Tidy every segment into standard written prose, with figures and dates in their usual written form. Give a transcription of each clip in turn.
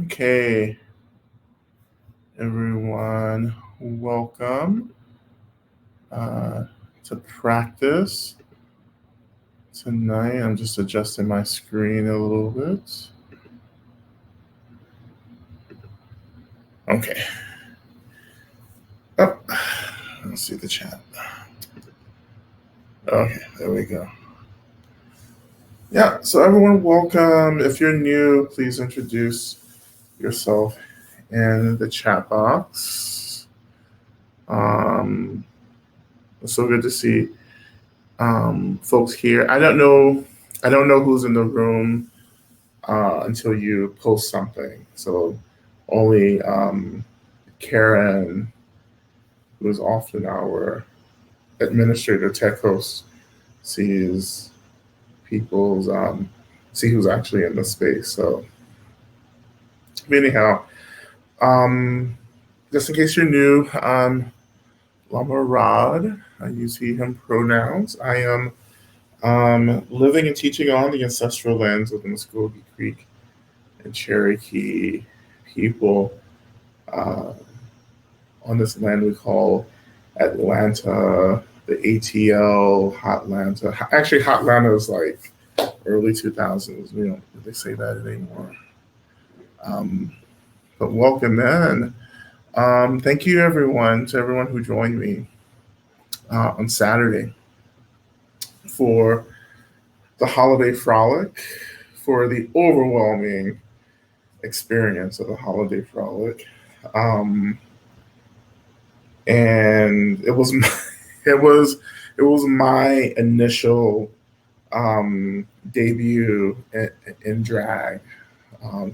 Okay, everyone, welcome to practice tonight. I'm just adjusting my screen a little bit. Okay. Oh, let's see the chat. Okay, there we go. Yeah, so everyone, welcome. If you're new, please introduce yourself in the chat box. It's so good to see folks here. I don't know who's in the room until you post something. So only Karen, who is often our administrator tech host, sees people's see who's actually in the space. So anyhow, just in case you're new, Lama Rod. I use he, him pronouns. I am living and teaching on the ancestral lands of the Muskogee Creek and Cherokee people on this land we call Atlanta, the ATL, Hotlanta. Actually, Hotlanta is like early 2000s. We don't really say that anymore. But welcome in. Thank you, everyone, to everyone who joined me on Saturday for the holiday frolic, for the overwhelming experience of the holiday frolic. And it was it was my initial debut in drag.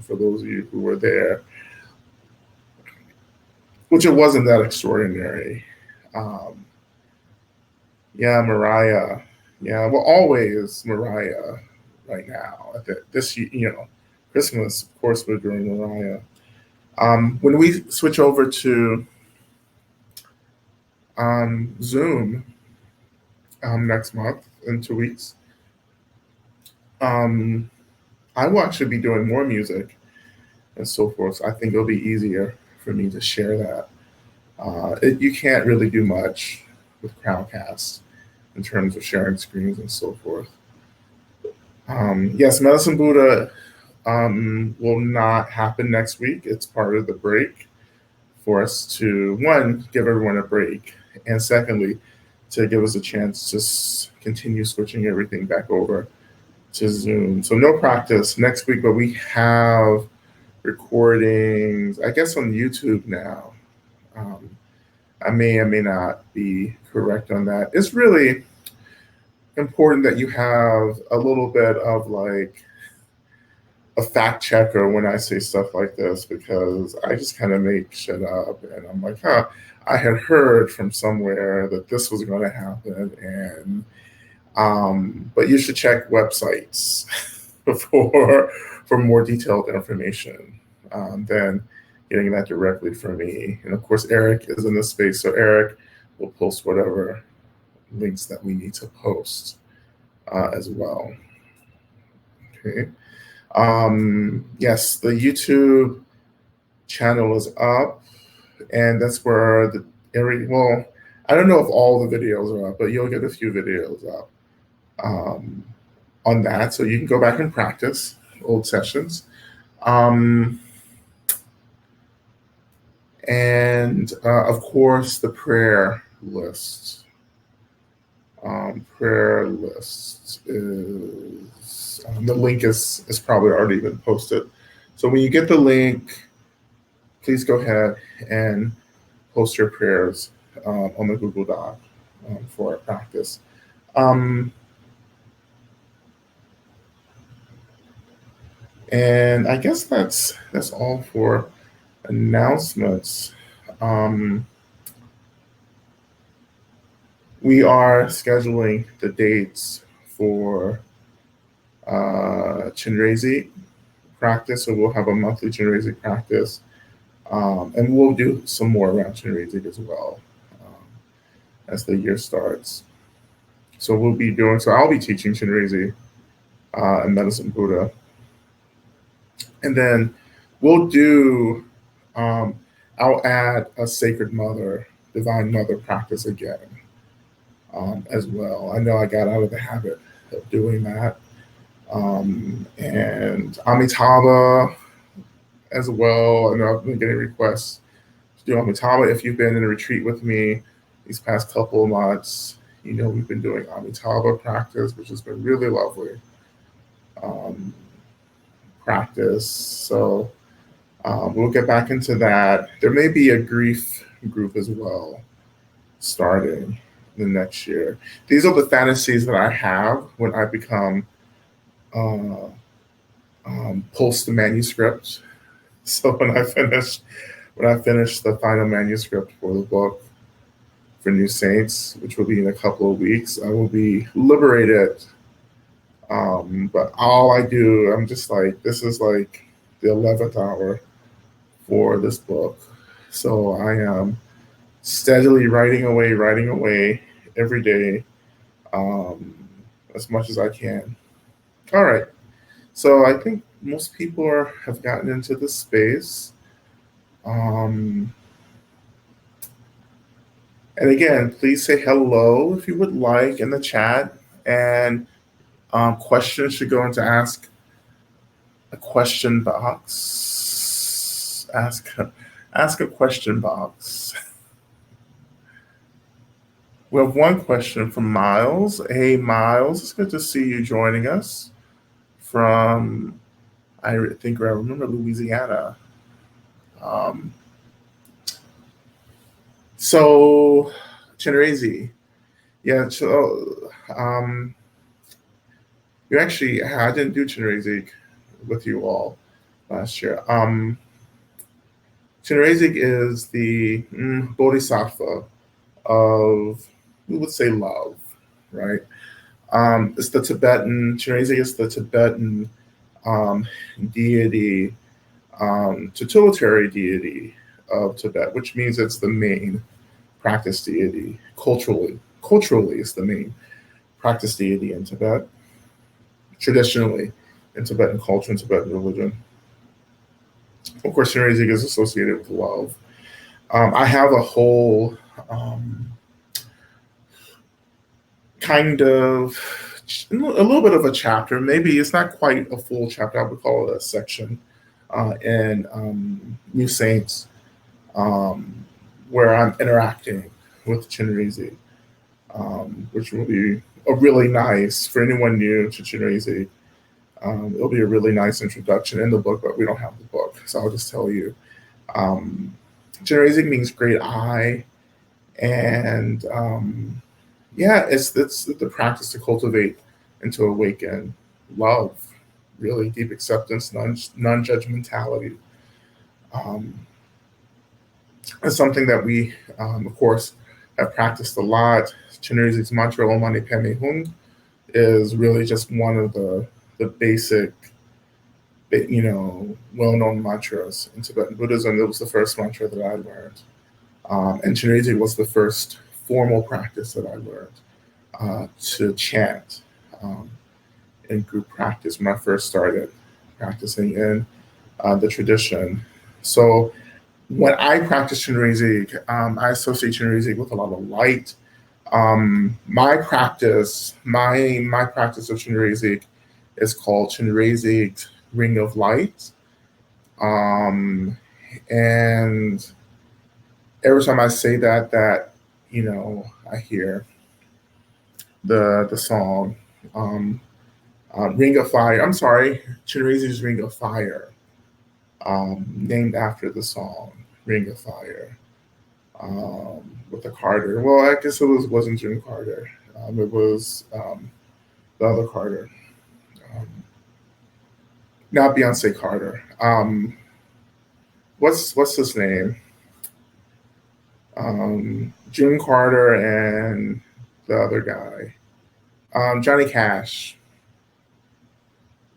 For those of you who were there, which it wasn't that extraordinary. Yeah, Mariah. Yeah, well, always Mariah. Right now, this Christmas, of course, we're doing Mariah. When we switch over to Zoom next month in 2 weeks, I will actually be doing more music and so forth. So I think it'll be easier for me to share that. You can't really do much with Crowdcast in terms of sharing screens and so forth. Yes, Medicine Buddha will not happen next week. It's part of the break for us to, one, give everyone a break, and secondly, to give us a chance to continue switching everything back over to Zoom. So no practice next week, but we have recordings, I guess, on YouTube now. I may or may not be correct on that. It's really important that you have a little bit of like a fact checker when I say stuff like this, because I just kind of make shit up and I'm like, I had heard from somewhere that this was going to happen, and but you should check websites for more detailed information than getting that directly from me. And of course, Eric is in this space, so Eric will post whatever links that we need to post as well. Okay. Yes, the YouTube channel is up, and that's where the area. Well, I don't know if all the videos are up, but you'll get a few videos up on that, so you can go back and practice old sessions. And of course, the prayer list. Prayer list is the link is probably already been posted. So when you get the link, please go ahead and post your prayers on the Google Doc for our practice. And I guess that's all for announcements. We are scheduling the dates for Chinrezi practice, so we'll have a monthly Chinrezi practice, and we'll do some more around Chinrezi as well as the year starts. So I'll be teaching Chinrezi and Medicine Buddha, and then we'll do. Um, I'll add a Sacred Mother, Divine Mother practice again as well. I know I got out of the habit of doing that. And Amitabha as well. I know I've been getting requests to do Amitabha. If you've been in a retreat with me these past couple of months, you know we've been doing Amitabha practice, which has been really lovely um, practice. So we'll get back into that. There may be a grief group as well starting the next year. These are the fantasies that I have when I become uh, post the manuscript. So when I finish the final manuscript for the book for New Saints, which will be in a couple of weeks, I will be liberated. But all I do, I'm just like, this is like the 11th hour for this book. So I am steadily writing away every day, um, as much as I can. All right. So I think most people have gotten into this space. Um, and again, please say hello if you would like in the chat. And questions should go into ask a question box. Ask a question box. We have one question from Miles. Hey, Miles, it's good to see you joining us from, I think I remember, Louisiana. So, Chinrezi, yeah, so you actually, I didn't do Chinrezi with you all last year. Chinrezi is the bodhisattva of, we would say, love, right? It's the Tibetan, Chinrezi is the Tibetan deity, tutelary deity of Tibet, which means it's the main practice deity culturally. Culturally, it's the main practice deity in Tibet, traditionally in Tibetan culture and Tibetan religion. Of course, Chinrezi is associated with love. I have a whole kind of a little bit of a chapter. Maybe it's not quite a full chapter. I would call it a section in New Saints, where I'm interacting with Chinrezi, which will be a really nice, for anyone new to Chinrezi, it'll be a really nice introduction in the book, but we don't have the book, so I'll just tell you. Chinrezi means great eye, and yeah, it's the practice to cultivate and to awaken love, really deep acceptance, non-judgmentality. It's something that we, of course, have practiced a lot. Chinrezi's mantra, Om Mani Padme Hum, is really just one of the basic, well-known mantras in Tibetan Buddhism. It was the first mantra that I learned. And Chinrezi was the first formal practice that I learned to chant in group practice when I first started practicing in the tradition. So when I practice Chinrezi, I associate Chinrezi with a lot of light. My practice of Chinrezi is called Chinrezi Ring of Light. And every time I say that, I hear the song, Ring of Fire. I'm sorry, Chinrezi's Ring of Fire, named after the song, Ring of Fire, with the Carter. Well, I guess wasn't June Carter. It was the other Carter. Not Beyonce Carter. What's his name? June Carter and the other guy. Johnny Cash.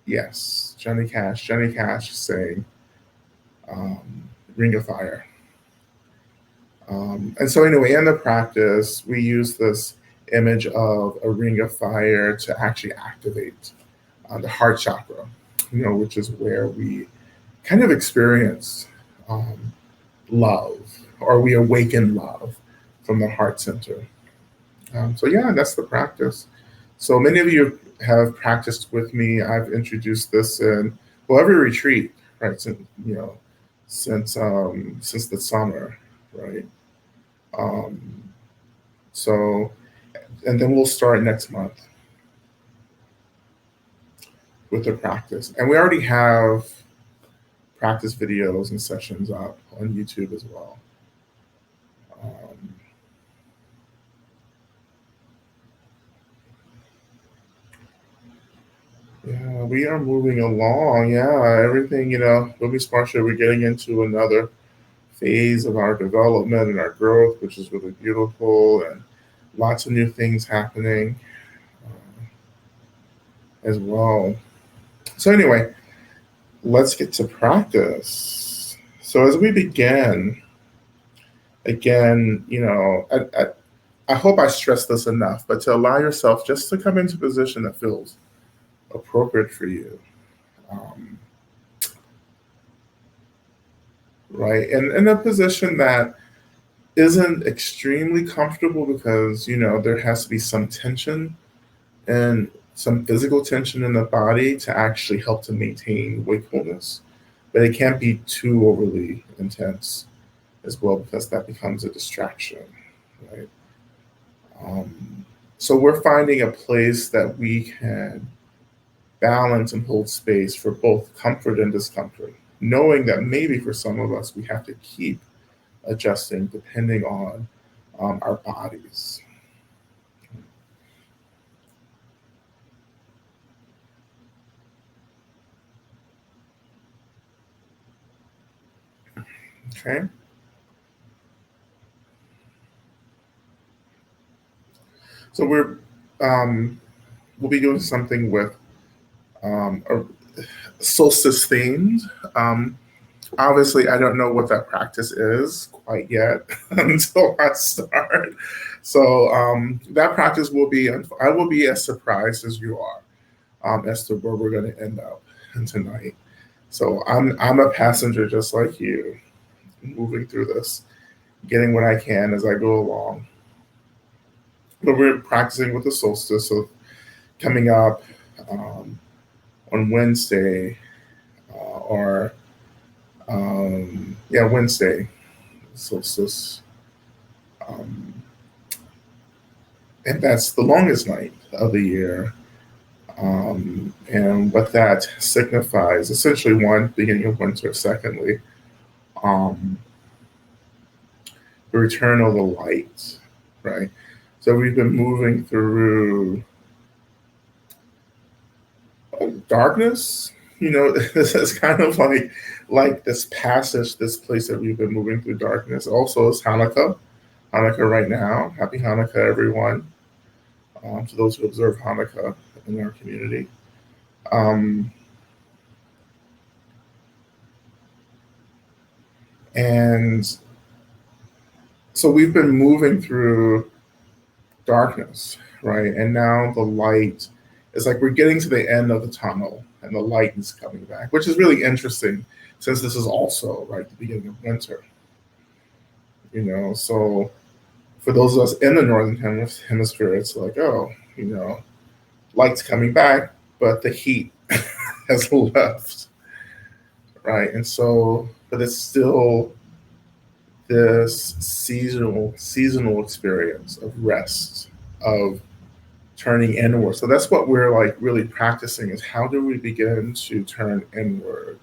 Yes, Johnny Cash. Johnny Cash saying Ring of Fire. And so anyway, in the practice, we use this image of a ring of fire to actually activate the heart chakra, which is where we kind of experience um, love, or we awaken love from the heart center. So yeah, that's the practice. So many of you have practiced with me. I've introduced this in, well, every retreat, right? Since since the summer, right? Um, so and then we'll start next month with the practice, and we already have practice videos and sessions up on YouTube as well. Um, yeah, we are moving along. Yeah, everything, we'll be smart. We're getting into another phase of our development and our growth, which is really beautiful, and lots of new things happening as well. So, anyway, let's get to practice. So, as we begin, again, I hope I stress this enough, but to allow yourself just to come into a position that feels appropriate for you. Um, right? And in a position that isn't extremely comfortable because, there has to be some tension and some physical tension in the body to actually help to maintain wakefulness. But it can't be too overly intense as well because that becomes a distraction, right? Um, so we're finding a place that we can balance and hold space for both comfort and discomfort, knowing that maybe for some of us we have to keep adjusting depending on our bodies. Okay. So um, we'll be doing something with a solstice themed. Um, Obviously, I don't know what that practice is quite yet until I start. So that practice will be, I will be as surprised as you are as to where we're going to end up tonight. So I'm a passenger just like you, moving through this, getting what I can as I go along. But we're practicing with the solstice, so coming up um, on Wednesday, or yeah, Wednesday solstice, um, and that's the longest night of the year. And what that signifies, essentially, one, beginning of winter. Secondly, um, the return of the light, right? So we've been moving through darkness. This is kind of like this passage, this place that we've been moving through darkness. Also, it's Hanukkah right now. Happy Hanukkah, everyone. To those who observe Hanukkah in our community. Um, and so we've been moving through darkness, right? And now the light is like we're getting to the end of the tunnel and the light is coming back, which is really interesting since this is also right the beginning of winter. So for those of us in the northern hemisphere, it's like, oh, light's coming back, but the heat has left, right? And so, but it's still this seasonal experience of rest, of turning inward. So that's what we're like really practicing, is how do we begin to turn inward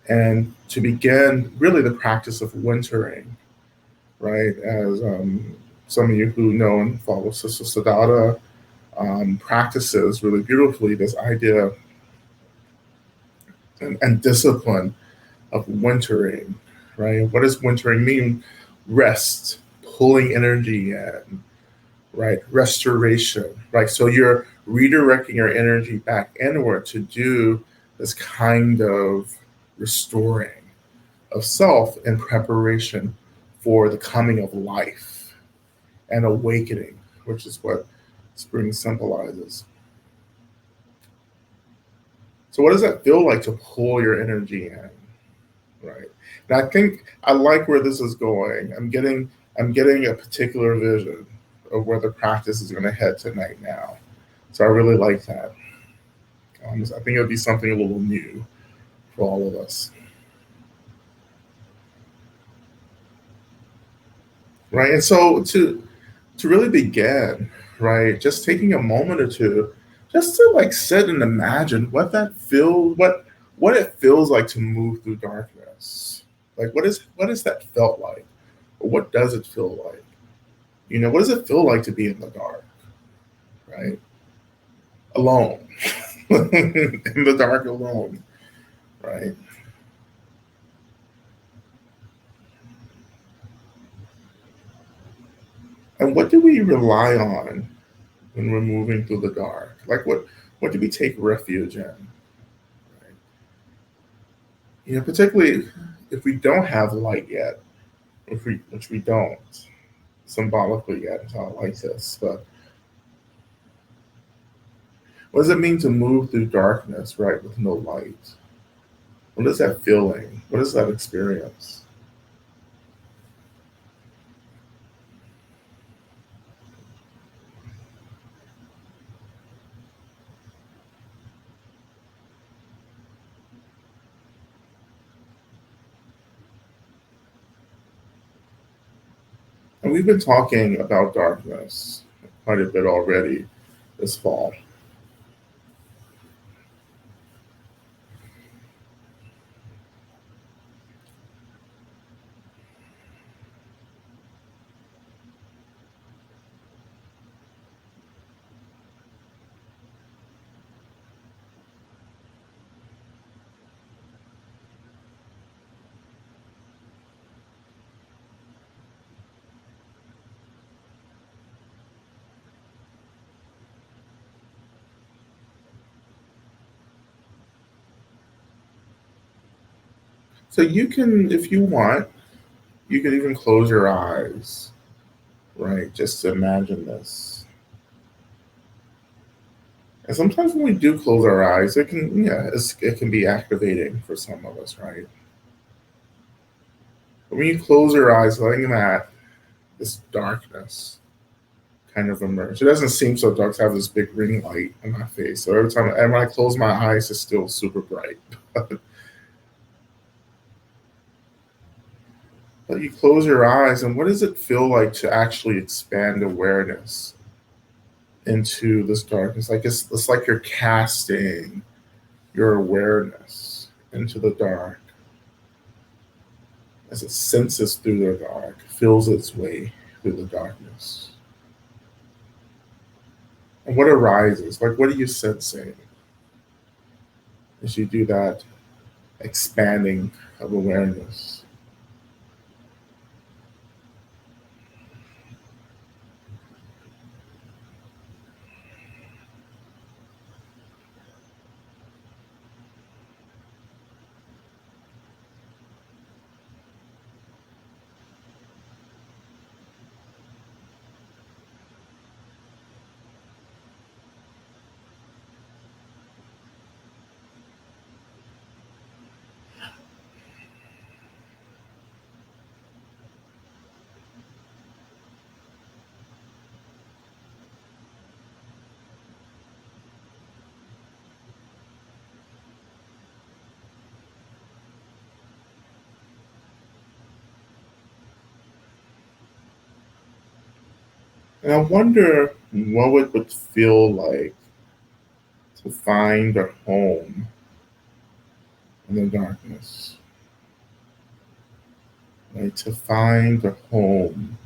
and to begin really the practice of wintering, right? As some of you who know and follow Sister Sadada practices really beautifully this idea and discipline of wintering, right? What does wintering mean? Rest, pulling energy in, right? Restoration, right? So you're redirecting your energy back inward to do this kind of restoring of self in preparation for the coming of life and awakening, which is what spring symbolizes. So what does that feel like to pull your energy in, right? And I think I like where this is going. I'm getting a particular vision of where the practice is going to head tonight now. So I really like that. I think it'll be something a little new for all of us, right? And so to really begin, right, just taking a moment or two, just to like sit and imagine what it feels like to move through darkness. Like what is that felt like, or what does it feel like? What does it feel like to be in the dark, right? Alone, in the dark alone, right? And what do we rely on when we're moving through the dark? Like what do we take refuge in? Right? Particularly if we don't have light yet, which we don't symbolically yet, it's not like this. But what does it mean to move through darkness, right, with no light? What is that feeling? What is that experience? And we've been talking about darkness quite a bit already this fall. So you can, if you want, you can even close your eyes, right? Just to imagine this. And sometimes when we do close our eyes, it can be activating for some of us, right? But when you close your eyes, letting that this darkness kind of emerge. It doesn't seem so dark to have this big ring light in my face. So every time, and when I close my eyes, it's still super bright. But you close your eyes, and what does it feel like to actually expand awareness into this darkness? Like it's like you're casting your awareness into the dark as it senses through the dark, feels its way through the darkness. And what arises? Like, what are you sensing as you do that expanding of awareness? And I wonder what it would feel like to find a home in the darkness, right? To find a home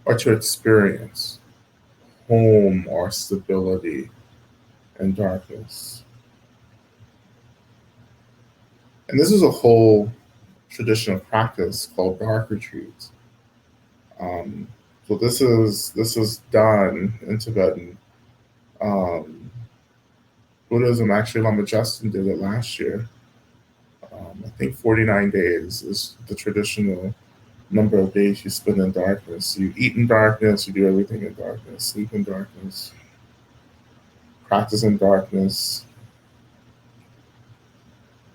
or to experience home or stability in darkness. And this is a whole traditional practice called dark retreats. Um, so this is done in Tibetan um, Buddhism. Actually, Lama Justin did it last year. I think 49 days is the traditional number of days you spend in darkness. You eat in darkness, you do everything in darkness, sleep in darkness, practice in darkness.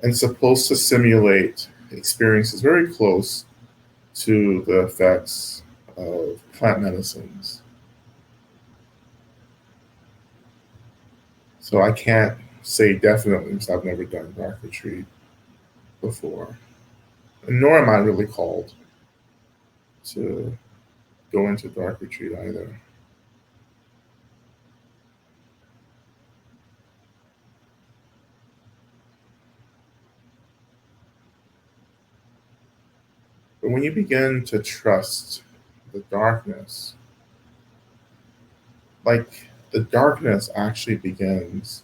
and supposed to simulate experiences very close to the effects of plant medicines. So I can't say definitely because I've never done dark retreat before, and nor am I really called to go into dark retreat either. But when you begin to trust the darkness, like the darkness actually begins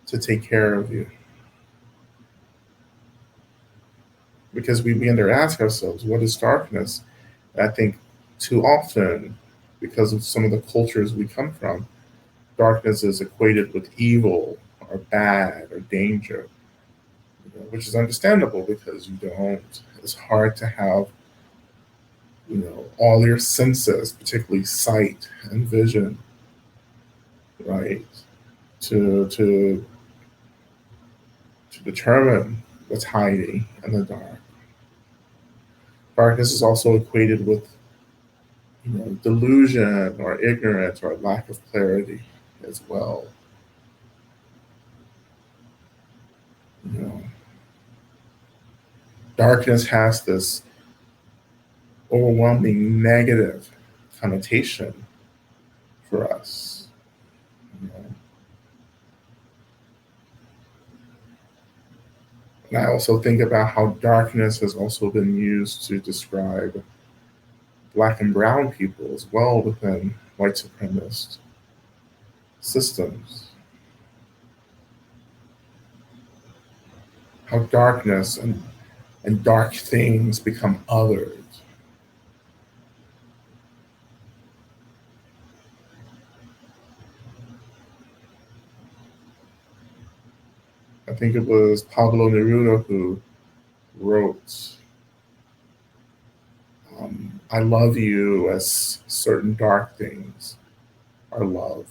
to take care of you. Because we begin to ask ourselves, what is darkness? And I think too often, because of some of the cultures we come from, darkness is equated with evil or bad or danger, which is understandable because you don't. It's hard to have, all your senses, particularly sight and vision, right, to determine what's hiding in the dark. Darkness is also equated with, delusion or ignorance or lack of clarity as well. You know, darkness has this overwhelming negative connotation for us. You know? And I also think about how darkness has also been used to describe Black and brown people as well within white supremacist systems. How darkness and dark things become othered. I think it was Pablo Neruda who wrote, I love you as certain dark things are loved,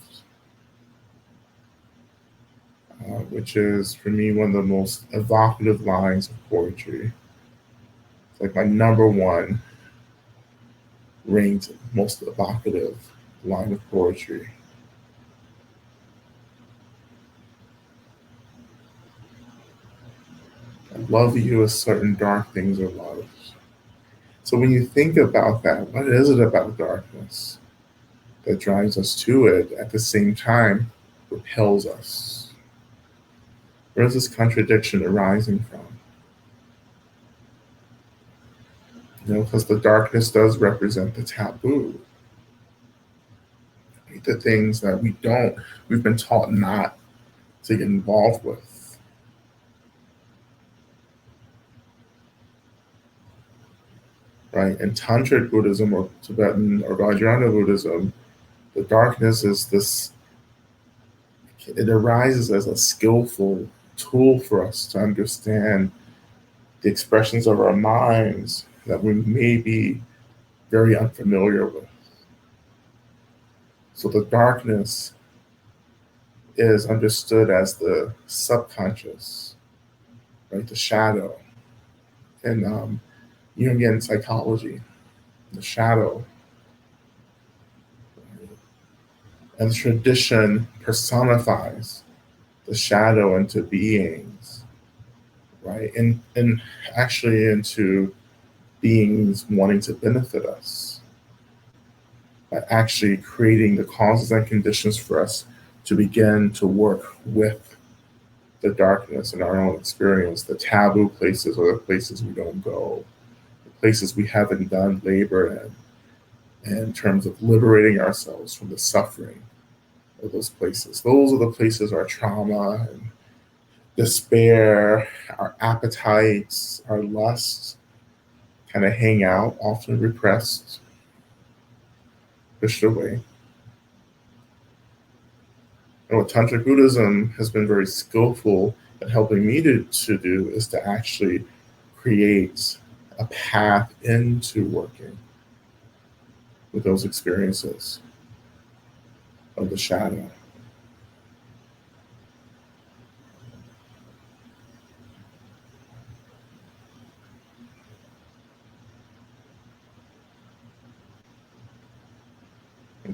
which is for me one of the most evocative lines of poetry. It's like my number one ranked most evocative line of poetry. I love you as certain dark things are loved. So when you think about that, what is it about darkness that drives us to it at the same time repels us? Where is this contradiction arising from? Because the darkness does represent the taboo, right? The things that we've been taught not to get involved with. Right? In Tantric Buddhism or Tibetan or Vajrayana Buddhism, the darkness is this, it arises as a skillful tool for us to understand the expressions of our minds that we may be very unfamiliar with. So the darkness is understood as the subconscious, right? The shadow. And Jungian psychology, the shadow. And the tradition personifies the shadow into beings, right? And actually into beings wanting to benefit us by actually creating the causes and conditions for us to begin to work with the darkness in our own experience. The taboo places are the places we don't go, the places we haven't done labor in terms of liberating ourselves from the suffering of those places. Those are the places our trauma and despair, our appetites, our lusts kind of hang out, often repressed, pushed away. And what Tantric Buddhism has been very skillful at helping me to do is to actually create a path into working with those experiences of the shadow.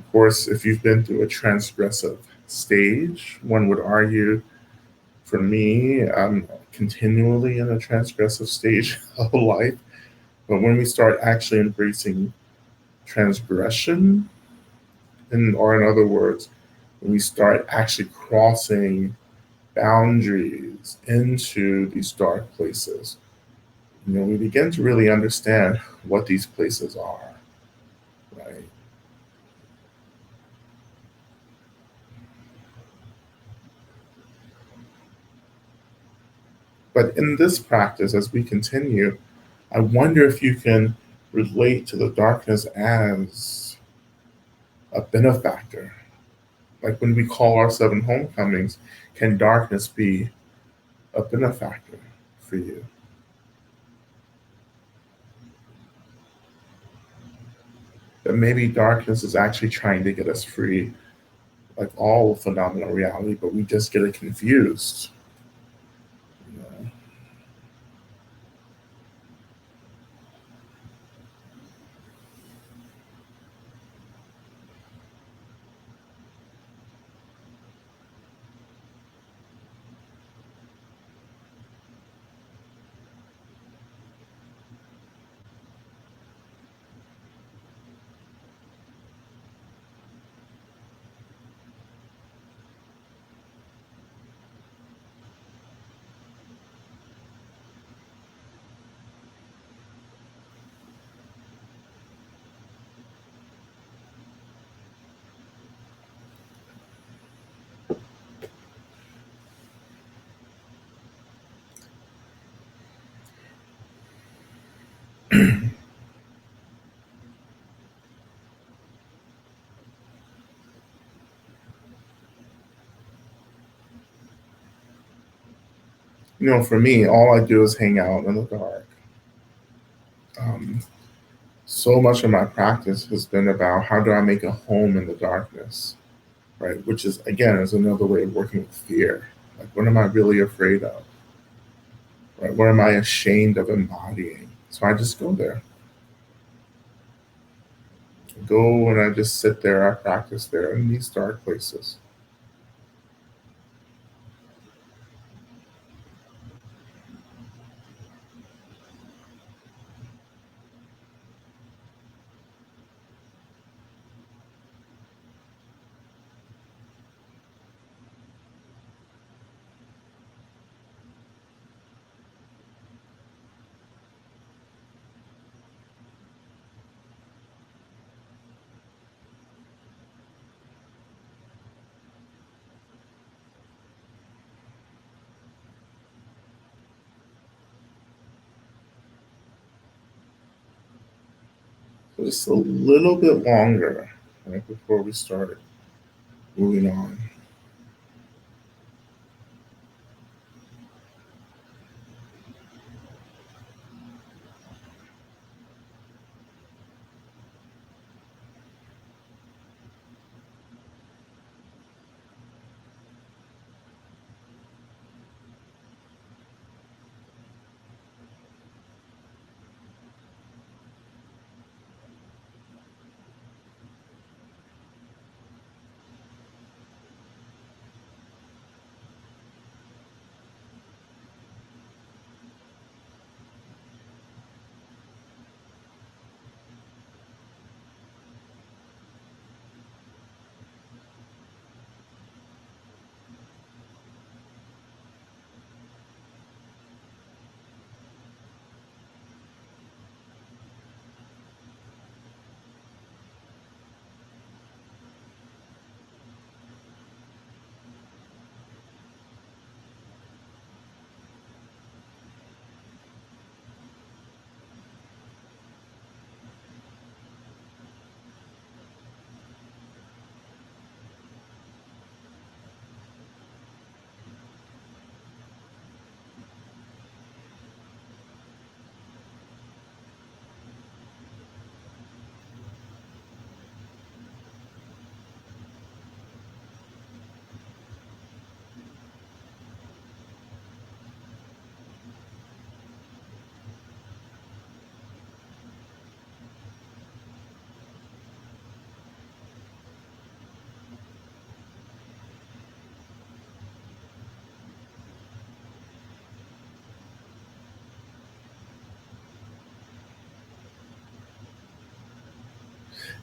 Of course, if you've been through a transgressive stage, one would argue, for me, I'm continually in a transgressive stage of life. But when we start actually embracing transgression, or in other words, when we start actually crossing boundaries into these dark places, we begin to really understand what these places are, right? But in this practice, as we continue, I wonder if you can relate to the darkness as a benefactor. Like when we call our seven homecomings, can darkness be a benefactor for you? That maybe darkness is actually trying to get us free, like all phenomenal reality, but we just get it confused. You know? For me, all I do is hang out in the dark. Um, so much of my practice has been about how do I make a home in the darkness, right? Which is, again, is another way of working with fear. Like, what am I really afraid of? Right? What am I ashamed of embodying? So I just go there. I go and I just sit there. I practice there in these dark places. So just a little bit longer, right, before we start moving on.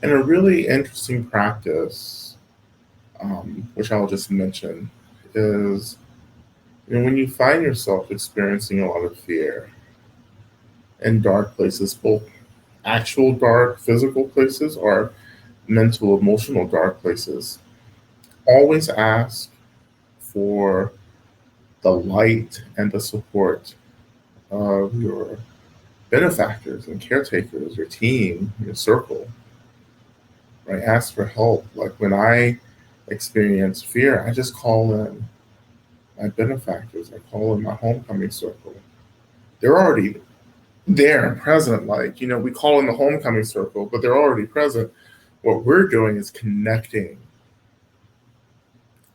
And a really interesting practice, which I'll just mention, is when you find yourself experiencing a lot of fear in dark places, both actual dark physical places or mental, emotional dark places, always ask for the light and the support of your benefactors and caretakers, your team, your circle, right? Ask for help. Like when I experience fear, I just call in my benefactors. I call in my homecoming circle. They're already there and present. Like, we call in the homecoming circle, but they're already present. What we're doing is connecting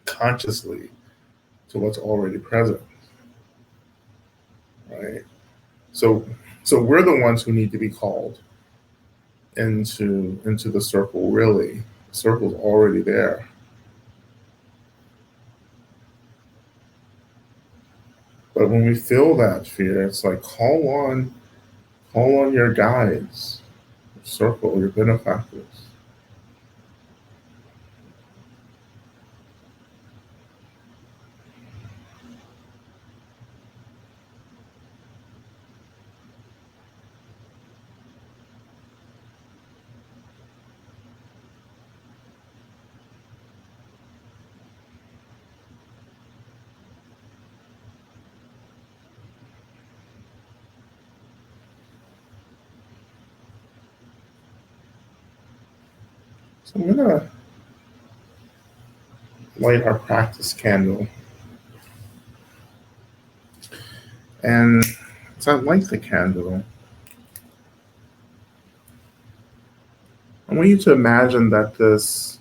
consciously to what's already present, right? So, so we're the ones who need to be called into the circle. Really, the circle's already there. But when we feel that fear, it's like call on your guides, your circle, your benefactors. So I'm gonna light our practice candle, and as I light the candle, I want you to imagine that this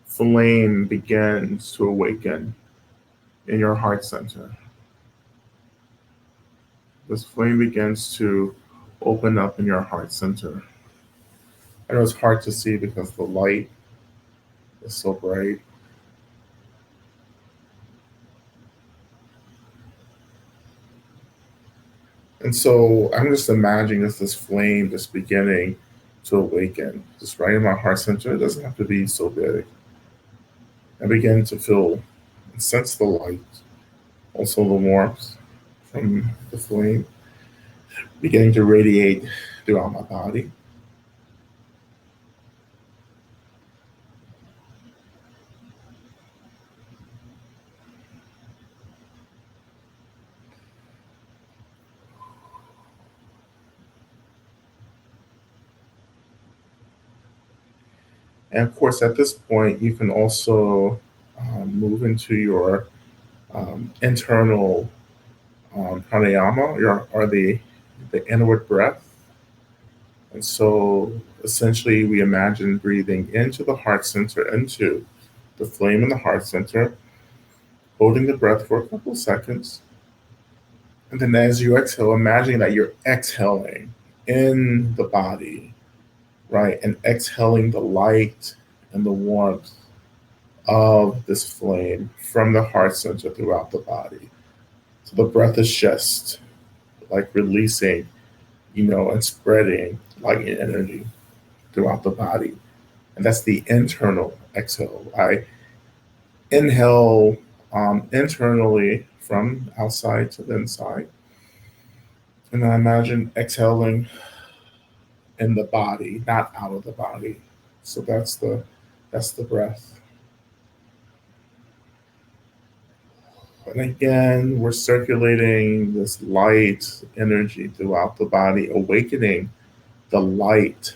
flame begins to awaken in your heart center. This flame begins to open up in your heart center. I know it's hard to see because the light is so bright. And so I'm just imagining this flame just beginning to awaken, just right in my heart center. It doesn't have to be so big. I begin to feel and sense the light, also the warmth from the flame beginning to radiate throughout my body. And of course, at this point, you can also move into your internal pranayama, or the inward breath. And so essentially, we imagine breathing into the heart center, into the flame in the heart center, holding the breath for a couple of seconds. And then as you exhale, imagine that you're exhaling in the body, right? And exhaling the light and the warmth of this flame from the heart center throughout the body. So the breath is just like releasing, and spreading light and energy throughout the body. And that's the internal exhale. I inhale internally from outside to the inside. And I imagine exhaling in the body, not out of the body. So that's the breath. And again, we're circulating this light energy throughout the body, awakening the light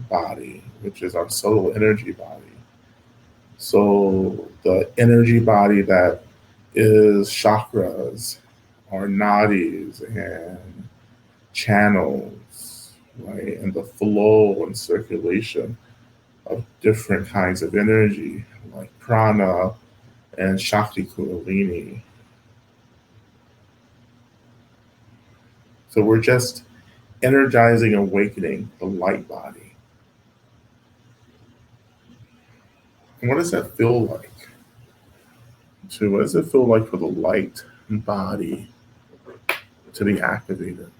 body, which is our soul energy body. So the energy body that is chakras, or nadis and channels, right? And the flow and circulation of different kinds of energy, like prana and shakti kundalini. So we're just energizing, awakening the light body. And what does that feel like? So what does it feel like for the light body to be activated?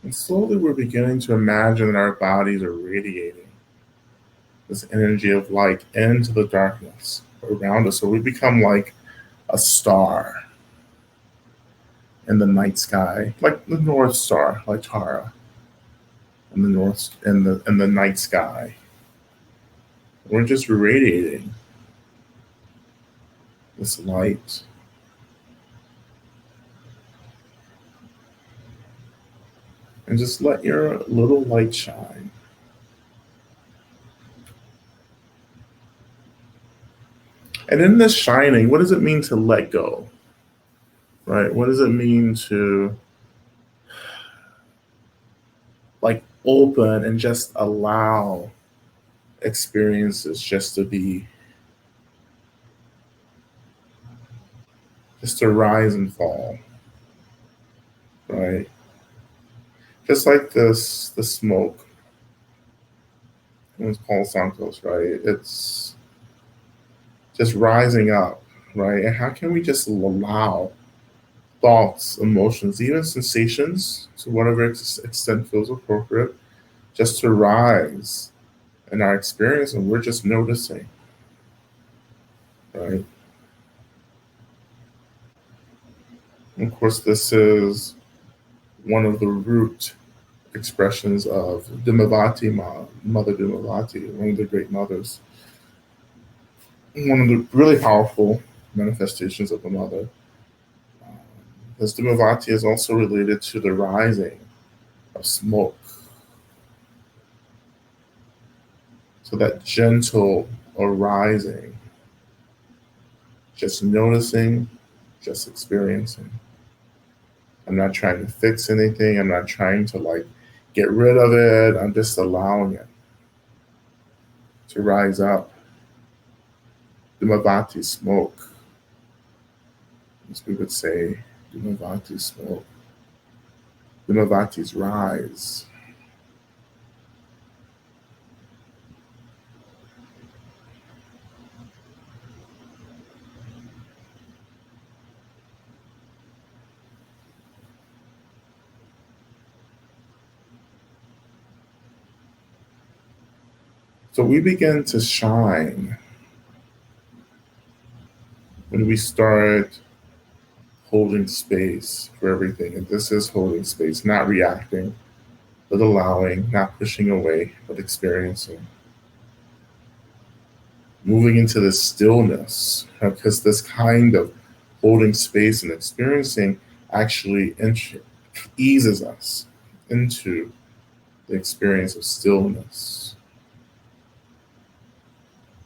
And slowly we're beginning to imagine that our bodies are radiating this energy of light into the darkness around us. So we become like a star in the night sky, like the North Star, like Tara, in the night sky. We're just radiating this light. And just let your little light shine. And in this shining, what does it mean to let go? Right? What does it mean to like open and just allow experiences just to rise and fall, right? Just like this, the smoke, and it's Paul Santos, right? It's just rising up, right? And how can we just allow thoughts, emotions, even sensations, to whatever extent feels appropriate, just to rise in our experience, and we're just noticing, right? And of course, this is one of the root expressions of Dimavati, Mother Dimavati, one of the great mothers, one of the really powerful manifestations of the mother. This Dimavati is also related to the rising of smoke. So that gentle arising, just noticing, just experiencing. I'm not trying to fix anything. I'm not trying to like get rid of it. I'm just allowing it to rise up. Dimavati smoke, as we would say, Dimavati smoke. Dimavati's rise. So we begin to shine when we start holding space for everything. And this is holding space, not reacting, but allowing, not pushing away, but experiencing. Moving into this stillness, because this kind of holding space and experiencing actually eases us into the experience of stillness.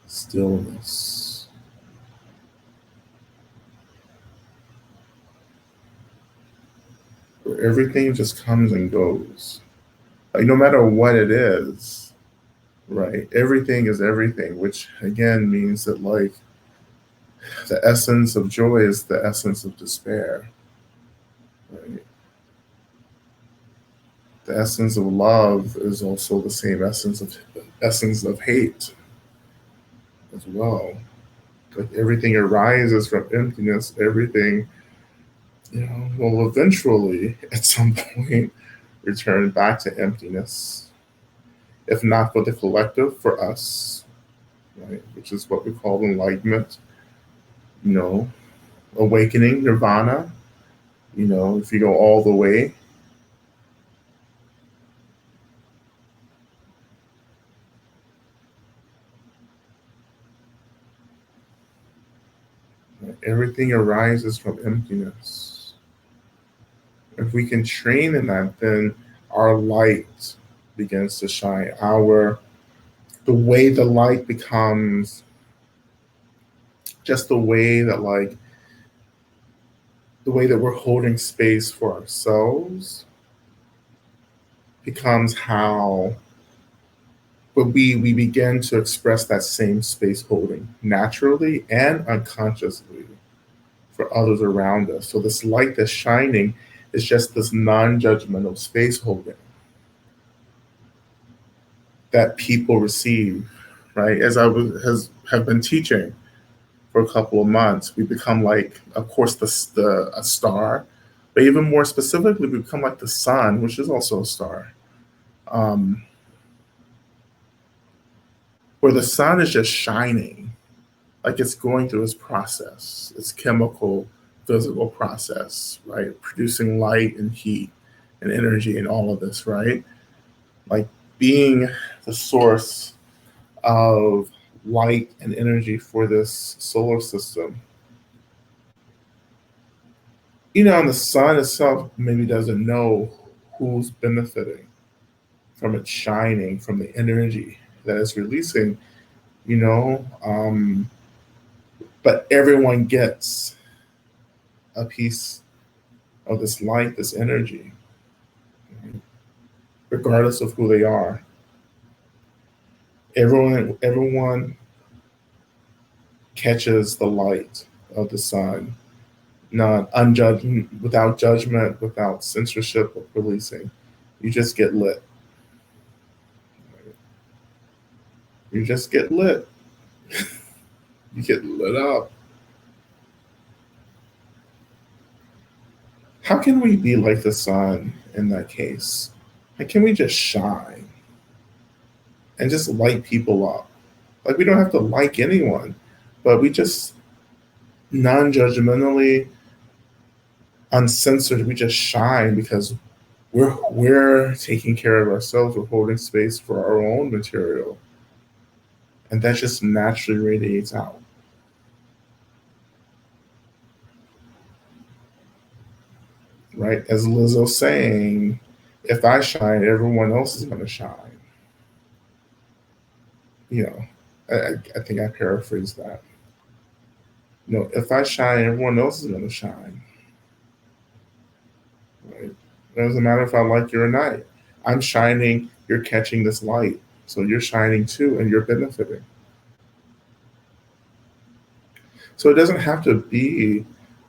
Stillness. Where everything just comes and goes. Like no matter what it is, right? Everything is everything, which again means that like the essence of joy is the essence of despair. Right? The essence of love is also the same essence of hate as well. Like everything arises from emptiness. Everything, will eventually at some point return back to emptiness. If not for the collective, for us, right? Which is what we call enlightenment, you know, awakening, nirvana. If you go all the way, right? Everything arises from emptiness. If we can train in that, then our light begins to shine. The way the light becomes just the way that we're holding space for ourselves becomes how but we begin to express that same space holding naturally and unconsciously for others around us. So this light that's shining is just this non-judgmental space holding that people receive, right? As have been teaching for a couple of months, we become like, of course, the a star, But even more specifically, we become like the sun, which is also a star, um, where the sun is just shining, like it's going through its process, its chemical, physical process, right? Producing light and heat and energy and all of this, right? Like being the source of light and energy for this solar system. And the sun itself maybe doesn't know who's benefiting from it shining, from the energy that it's releasing, you know. But everyone gets a piece of this light, this energy, regardless of who they are. Everyone catches the light of the sun, not unjudged, without judgment, without censorship or policing. You just get lit. You just get lit. You get lit up. How can we be like the sun in that case? How can we just shine and just light people up? Like we don't have to like anyone, but we just non-judgmentally, uncensored, we just shine because we're taking care of ourselves. We're holding space for our own material, and that just naturally radiates out. Right? As Lizzo's saying, if I shine, everyone else is going to shine. You know, I think I paraphrased that. If I shine, everyone else is going to shine. Right? It doesn't matter if I like you or not. I'm shining, you're catching this light. So you're shining too, and you're benefiting. So it doesn't have to be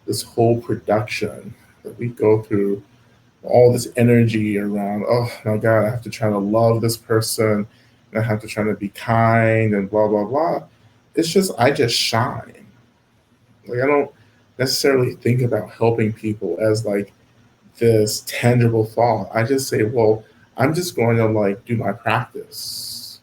this whole production that we go through, all this energy around, oh my God, I have to try to love this person, and I have to try to be kind and blah, blah, blah. It's just, I just shine. Like, I don't necessarily think about helping people as like this tangible thought. I just say, well, I'm just going to like do my practice,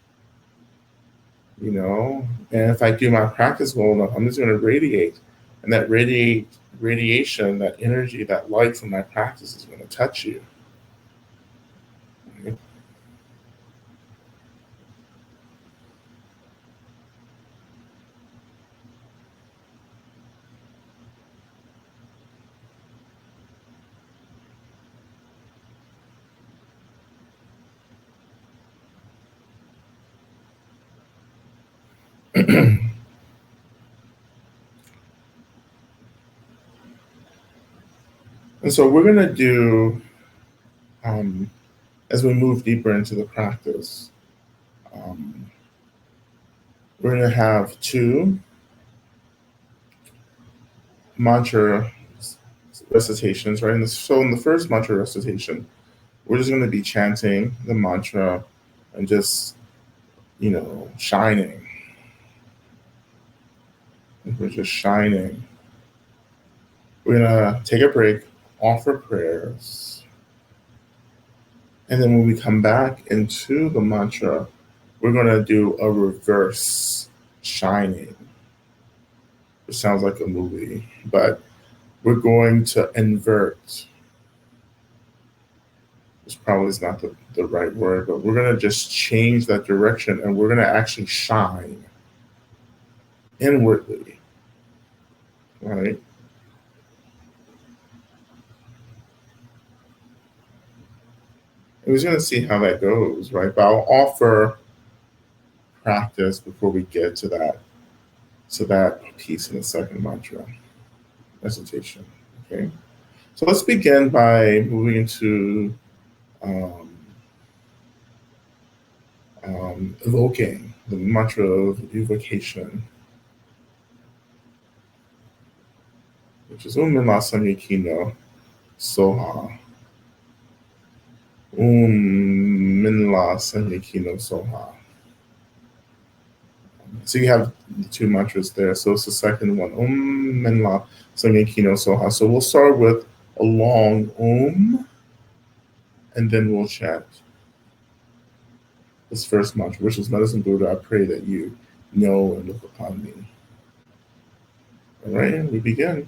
and if I do my practice well enough, I'm just going to radiate, and that radiation, that energy, that light from my practice is going to touch you. Right? And so we're going to do, um, as we move deeper into the practice, um, we're going to have two mantra recitations, right? So in the first mantra recitation, we're just going to be chanting the mantra and just, shining. We're just shining. We're going to take a break, offer prayers. And then when we come back into the mantra, we're going to do a reverse shining. It sounds like a movie, but we're going to invert. This probably is not the right word, but we're going to just change that direction, and we're going to actually shine inwardly, right? And we're going to see how that goes, right? But I'll offer practice before we get to that piece in the second mantra recitation. Okay, so let's begin by moving into evoking the mantra of evocation, which is Minla Soha. Minla Soha. So you have the two mantras there. So it's the second one. Minla Soha. So we'll start with a long and then we'll chant this first mantra, which is Medicine Buddha, I pray that you know and look upon me. All right, we begin.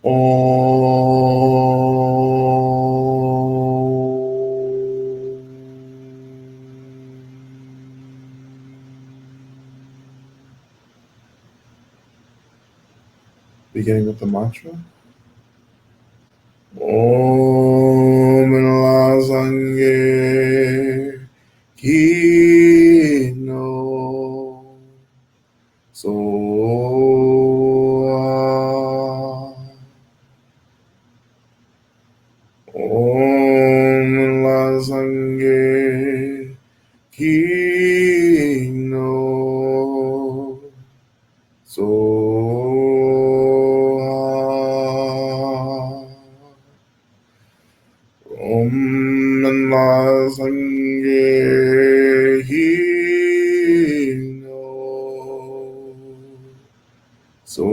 Om. Beginning with the mantra. Om La Sangye Ki No So Om La Sangye Ki No So Om La Sangye Hi No So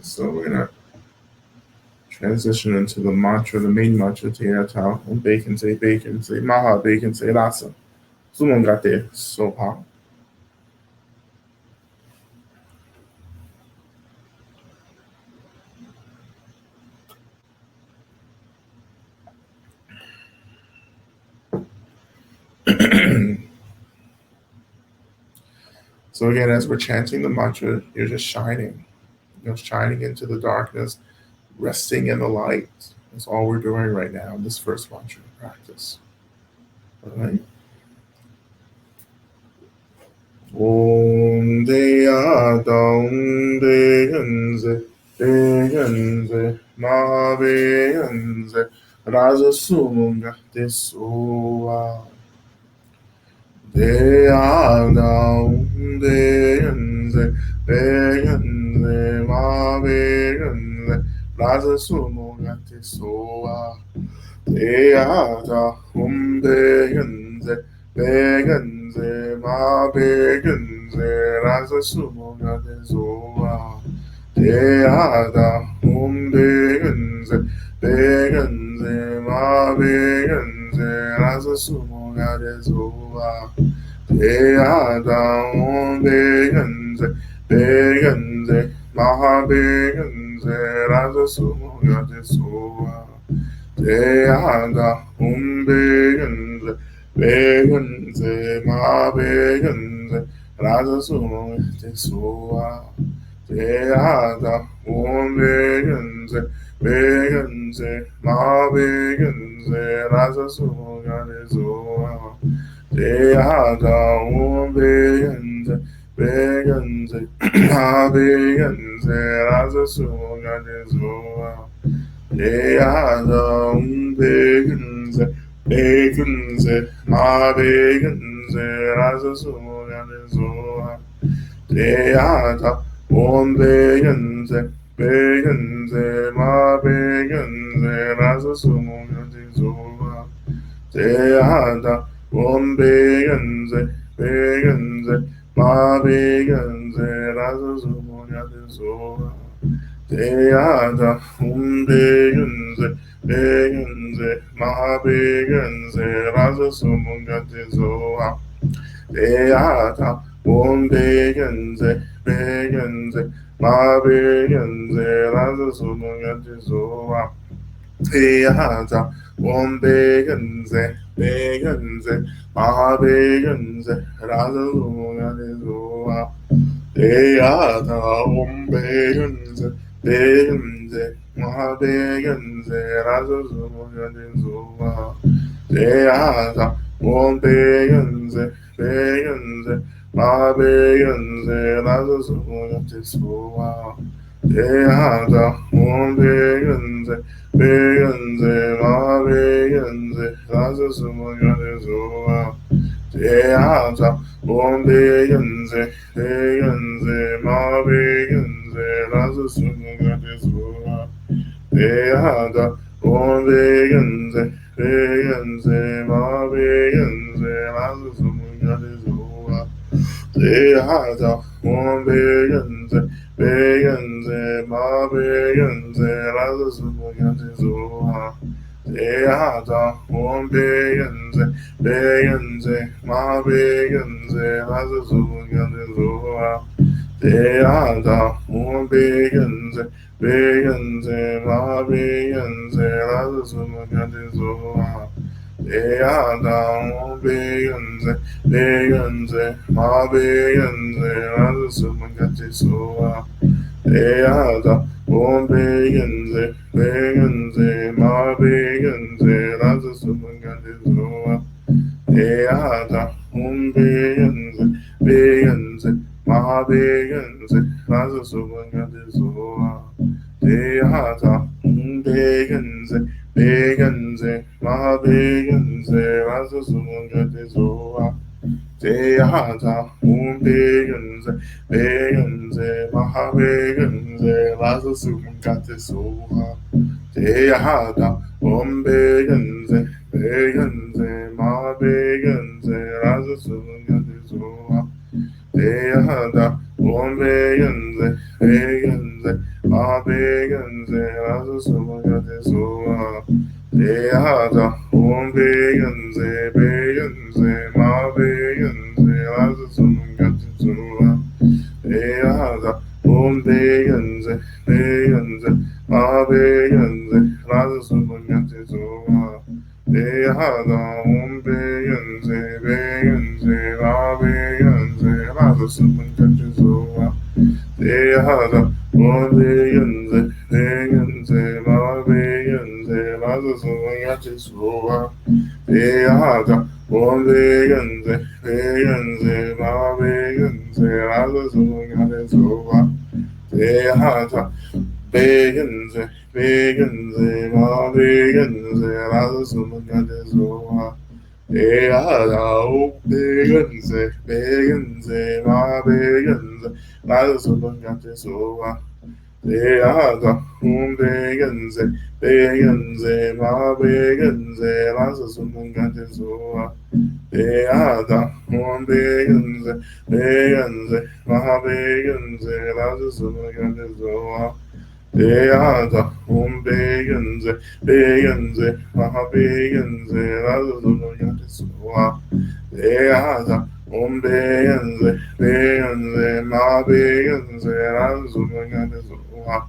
So we're gonna transition into the mantra, the main mantra, Teatao, and bacon, say, Maha, bacon, say, Lasa. Someone got there, so how? So again, as we're chanting the mantra, you're just shining, shining into the darkness, resting in the light. That's all we're doing right now in this first mantra practice. All right. Om Deya Dong Deyanze Deyanze Ma Beyanze Raja Sumunga Desoa Deya Dong Deyanze Deyanze Ma Beyanze Raja Sumunga Desoa Deya Dong Deyanze Begenze, ma begenze, rasa sumoga de zoa. Deada, begenze, begenze, ma begenze, rasa sumoga de zoa. Deada, begenze, begenze, ma begenze, rasa sumoga de zoa. Deada, begenze, begenze, ma begenze, rasa sumo te soa, teada, begenze, begenze, ma begenze, rasa sumo te soa, teada, begenze, begenze, ma begenze, rasa sumo te soa, teada, begenze, begenze, ma begenze, rasa sumoga de zoa. Teata, begenze, begenze, ma begenze, rasa sumoga de zoa. Teata, begenze, begenze, ma begenze, rasa sumoga de zoa. Teata, begenze, begenze, ma begenze, rasa sumunga te zoa. Teata, begenze, begenze, ma begenze, rasa sumunga te zoa. Teata, begenze, begenze, ma begenze, rasa sumunga te zoa. Teata, begenze, begenze, ma begenze, rasa sumoga de zoa. Teata, begenze, begenze, ma begenze, rasa sumoga de zoa. Teata, begenze, begenze, ma begenze, rasa sumoga de zoa. Teata, begenze, begenze, ma begenze, rasa sumoga de zoa. Teata, Om Veganze, Veganze, Ma Veganze, Lazo Sumugazoa, Tehada, Om Veganze, Veganze, Ma Veganze, Lazo Sumugazoa, Tehada, Om Veganze, Veganze, Ma Veganze, Lazo Sumugazoa, Tehada, Om Veganze, Veganze, Ma Veganze, Lazo Sumugazoa, Tehada, Veganze, Veganze, Ma Veganze, Lazo Sumugazoa, Tehada, Om Veganze, Veganze, Ma Veganze, Lazo Sumugazoa, Tehada, Om Veganze, Veganze, Ma Veganze, Lazo Sumugazoa, Tehada, Veganze, Veganze, Ma Veganze, Lazo Sumugazoa, Tehada, Veganze, Veganze, Ma Veganze, Lazo Sumugazoa, Tehada, Veganze, Veganze, Ma Veganze, Lazo Sumugazoa, Tehada, Veganze, Veganze, Ma Veganze, Lazo Sumugazoa, Tehada, Veganze, Veganze, Ma Veganze, Lazo Sumugazoa, Tehada, Veganze, Veganze, Ma Veganze, Lazo Sumugazoa, Tehada, Veganze, Veganze, Ma Veganze, Lazo Sumugazoa, Tehada, Veganze, Veganze, Ma Veganze, Lazo Sumugazoa, Tehada, Veganze, Veganze, Ma Veganze, Lazo Sumugazoa, Tehada, Veganze, Veganze, Ma Veganze, Lazo Sumugazoa, Tehada, Veganze, Veganze, Ma Veganze, Lazo Sumugazoa, Tehada, Veganze, Veganze, Ma Veganze, Lazo Sumugazoa, Tehada, Veganze, Veganze, Ma Veganze, Lazo Sumugazoa, Tehada, Veganze, Veganze, Ma Veganze, Lazo Sumugazoa, Tehada, Veganze, Veganze, Ma Veganze, Lazo Sumugazoa, Tehada, Veganze, Veganze, Ma Veganze, Lazo Sumugazoa,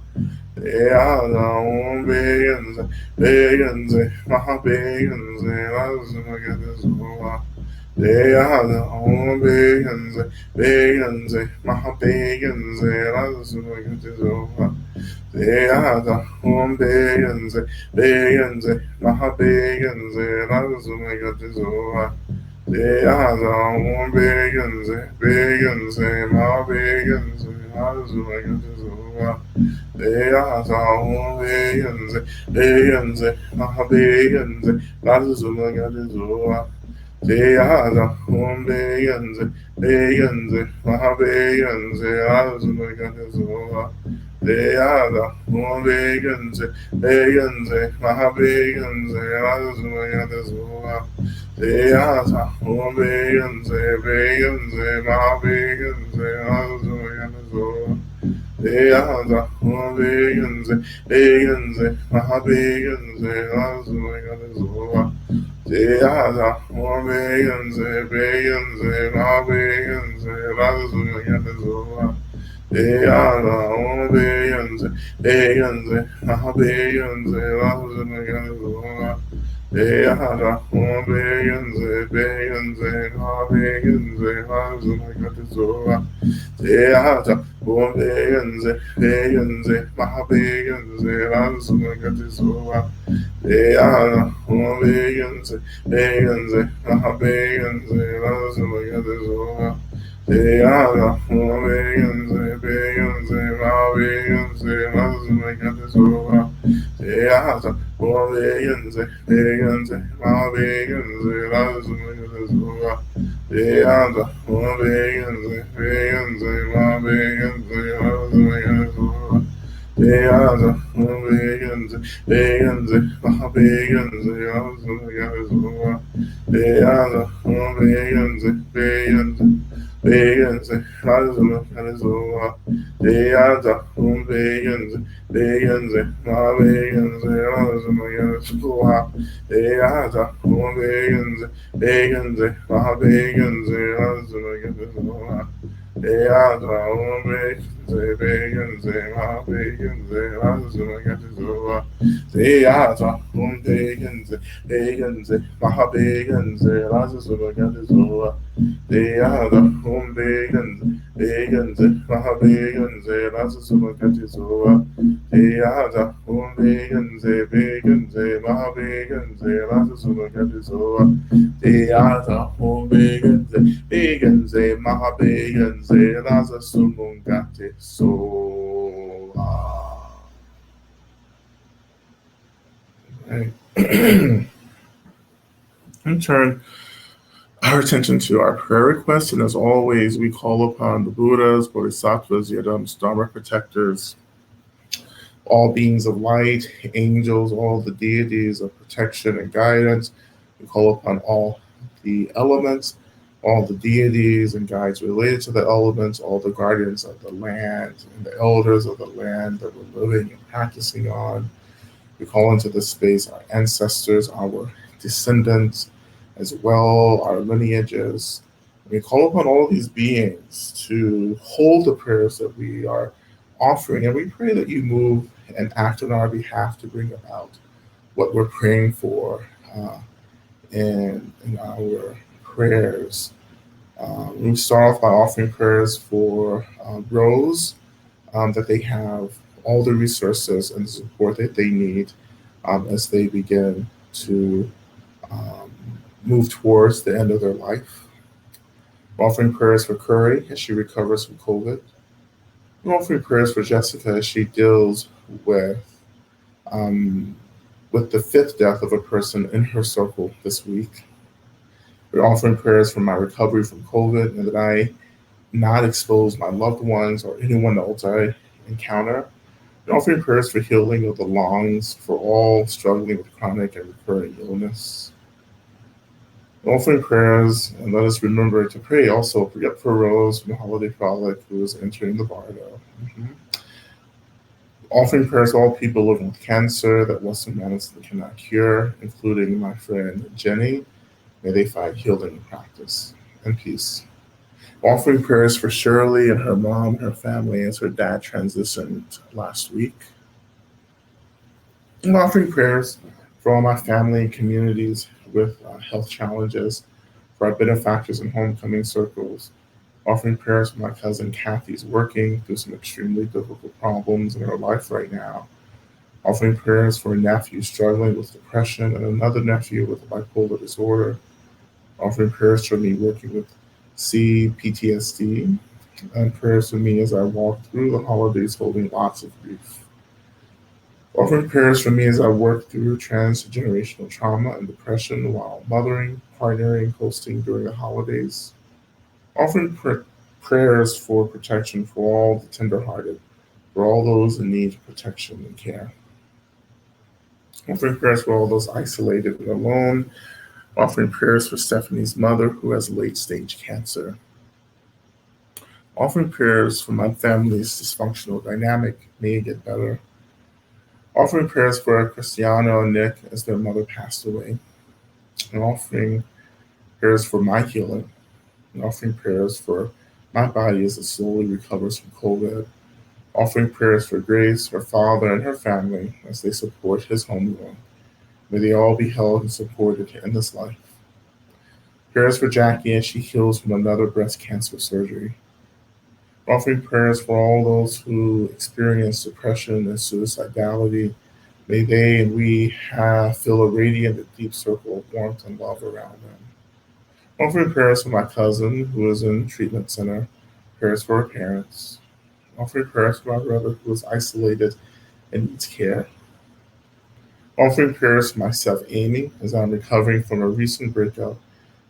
Tehada, Veganze, Veganze, Ma Veganze, Lazo Sumugazoa, Tehada, Veganze, Veganze, Ma Veganze, Lazo Sumugazoa, Tehada, Veganze, Veganze, Ma Veganze, Lazo Sumugazoa, Tehada, Veganze, Veganze, Ma Veganze, Lazo Sumugazoa, Tehada, Veganze, Veganze, Ma Veganze, Lazo Sumugazoa, Tehada, Veganze, Veganze, Ma Veganze, Lazo Sumugazoa, Tehada, Veganze, Veganze, Ma Veganze, Lazo Sumugazoa, Tehada, Veganze, Veganze, Ma Veganze, Lazo Sumugazoa, Tehada, Veganze, Veganze, Ma Veganze, Lazo Sumugazoa, Tehada, Veganze, Veganze, Ma Veganze, Lazo Sumugazoa, Tehada, Veganze, Veganze, Ma Veganze, Lazo Sumugazoa, Tehada, Veganze, Veganze, Ma Veganze, Lazo Sumugazoa, Tehada, Veganze, Veganze, Ma Veganze, Lazo Sumugazoa, Tehada, Veganze, Veganze, Ma Veganze, Lazo Sumugazoa, Tehada, Veganze, Veganze, Ma Veganze, Lazo Sumugazoa, Tehada, Veganze, Veganze, Ma Veganze, Lazo Sumugazoa, Tehada, vegans, vegans, vegans, vegans, vegans, vegans, Right. And turn our attention to our prayer requests, and as always, we call upon the Buddhas, Bodhisattvas, Yadams, Dharma protectors, all beings of light, angels, all the deities of protection and guidance. We call upon all the elements, all the deities and guides related to the elements, all the guardians of the land and the elders of the land that we're living and practicing on. We call into this space our ancestors, our descendants, as well, our lineages. We call upon all of these beings to hold the prayers that we are offering, and we pray that you move and act on our behalf to bring about what we're praying for in our prayers. We start off by offering prayers for Rose, that they have all the resources and the support that they need as they begin to um, move towards the end of their life. We're offering prayers for Curry as she recovers from COVID. We're offering prayers for Jessica as she deals um, with the fifth death of a person in her circle this week. We're offering prayers for my recovery from COVID and that I not expose my loved ones or anyone else I encounter. We're offering prayers for healing of the lungs for all struggling with chronic and recurring illness. We're offering prayers, and let us remember to pray also for Rose from the Holiday Frolic who is entering the bardo. Offering prayers to all people living with cancer that Western medicine cannot cure, including my friend Jenny. May they find healing in practice and peace. Offering prayers for Shirley and her mom and her family as her dad transitioned last week. And offering prayers for all my family and communities with health challenges, for our benefactors and homecoming circles. Offering prayers for my cousin Kathy's working through some extremely difficult problems in her life right now. Offering prayers for a nephew struggling with depression and another nephew with bipolar disorder. Offering prayers for me working with CPTSD, and prayers for me as I walk through the holidays holding lots of grief. Offering prayers for me as I work through transgenerational trauma and depression while mothering, partnering, hosting during the holidays. Offering prayers for protection for all the tenderhearted, for all those in need of protection and care. Offering prayers for all those isolated and alone. Offering prayers for Stephanie's mother who has late stage cancer. Offering prayers for my family's dysfunctional dynamic, may it get better. Offering prayers for Cristiano and Nick as their mother passed away. And offering prayers for my healing. And offering prayers for my body as it slowly recovers from COVID. Offering prayers for Grace, her father, and her family as they support his homegoing. May they all be held and supported in this life. Prayers for Jackie as she heals from another breast cancer surgery. Offering prayers for all those who experience depression and suicidality. May they and we feel a radiant and deep circle of warmth and love around them. Offering prayers for my cousin who is in treatment center. Prayers for her parents. Offering prayers for my brother who is isolated and needs care. Offering prayers for myself, Amy, as I'm recovering from a recent breakup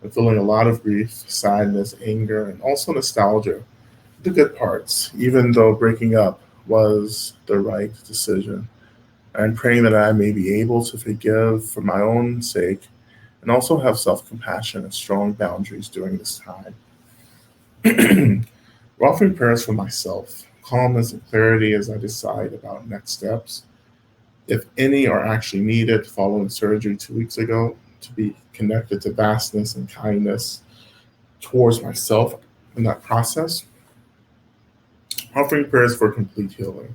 and feeling a lot of grief, sadness, anger, and also nostalgia. The good parts, even though breaking up was the right decision. I'm praying that I may be able to forgive for my own sake and also have self compassion and strong boundaries during this time. We're offering prayers for myself, calmness and clarity as I decide about next steps, if any are actually needed following surgery 2 weeks ago, to be connected to vastness and kindness towards myself in that process. Offering prayers for complete healing.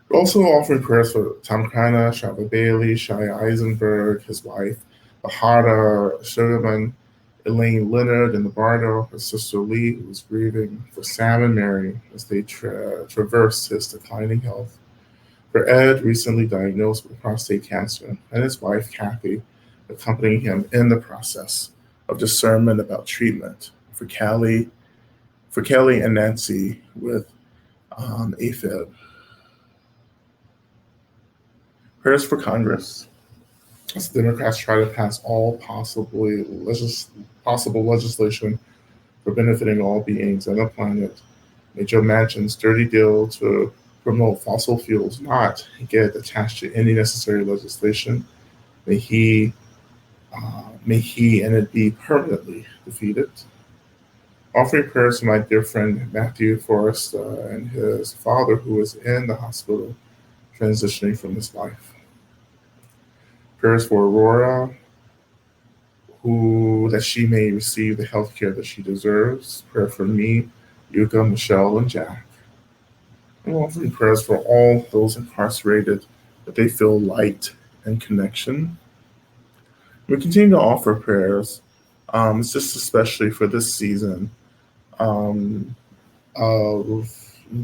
We're also offering prayers for Tom Kana, Shava Bailey, Shia Eisenberg, his wife, Bahada Sugarman, Elaine Leonard in the Bardo, her sister Lee, who was grieving, for Sam and Mary as they traverse his declining health, for Ed, recently diagnosed with prostate cancer, and his wife Kathy, accompanying him in the process of discernment about treatment, for Kelly and Nancy with AFib. Prayers for Congress as the Democrats try to pass all possible legislation for benefiting all beings on the planet. May Joe Manchin's dirty deal to promote fossil fuels not get attached to any necessary legislation. May he and it be permanently defeated. Offering prayers to my dear friend Matthew Forrest and his father, who is in the hospital transitioning from this life. Prayers for Aurora, who that she may receive the health care that she deserves. Prayer for me, Yuka, Michelle, and Jack. And offering prayers for all those incarcerated, that they feel light and connection. We continue to offer prayers, just especially for this season um, of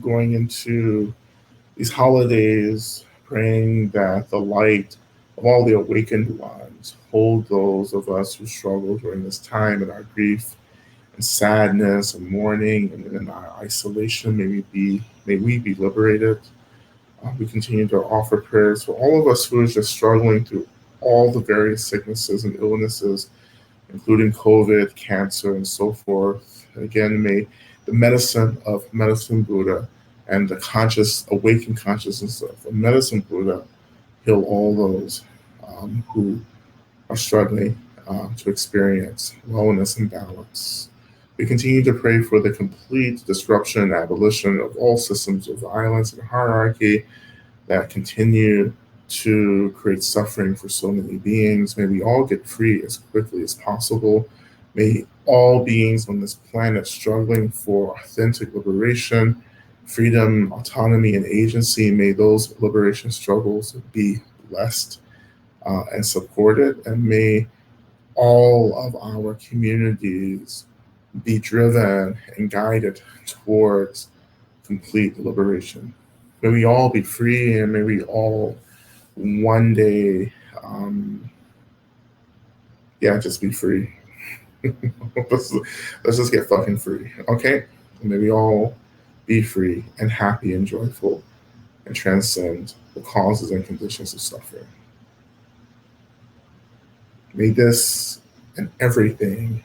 going into these holidays, praying that the light of all the awakened ones hold those of us who struggle during this time in our grief and sadness and mourning and in our isolation. May we be liberated. We continue to offer prayers for all of us who are just struggling through all the various sicknesses and illnesses, including COVID, cancer, and so forth. Again, may the medicine of Medicine Buddha and the awakened consciousness of the Medicine Buddha heal all those who are struggling to experience wellness and balance. We continue to pray for the complete disruption and abolition of all systems of violence and hierarchy that continue to create suffering for so many beings. May we all get free as quickly as possible. May all beings on this planet struggling for authentic liberation, freedom, autonomy, and agency, may those liberation struggles be blessed and supported, and may all of our communities be driven and guided towards complete liberation. May we all be free, and may we all one day, just be free. let's, let's just get fucking free, okay? And may we all be free and happy and joyful and transcend the causes and conditions of suffering. May this and everything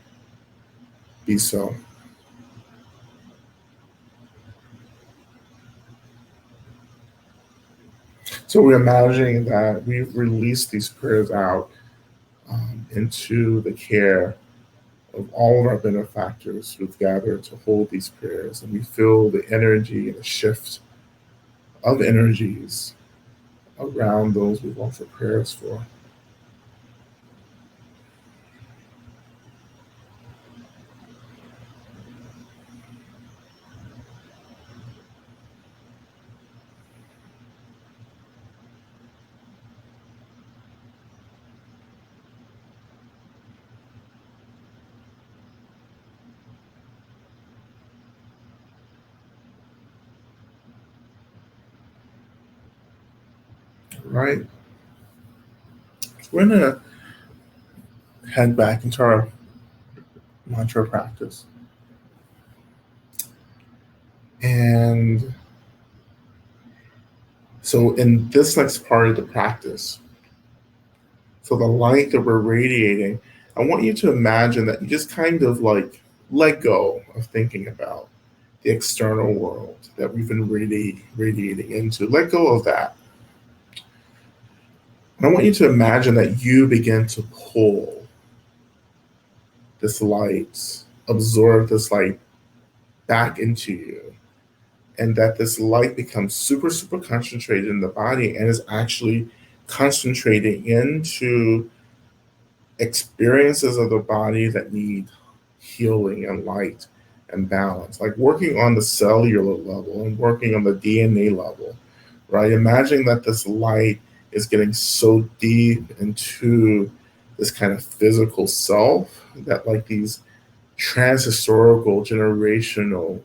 be so. So we're imagining that we've released these prayers out into the care of all of our benefactors who've gathered to hold these prayers, and we feel the energy and the shift of energies around those we've offered prayers for. Right? So we're going to head back into our mantra practice. And so in this next part of the practice, so the light that we're radiating, I want you to imagine that you just kind of like let go of thinking about the external world that we've been radiating into. Let go of that. I want you to imagine that you begin to pull this light, absorb this light back into you, and that this light becomes super, super concentrated in the body and is actually concentrating into experiences of the body that need healing and light and balance, like working on the cellular level and working on the DNA level, right? Imagining that this light is getting so deep into this kind of physical self that, like, these transhistorical, generational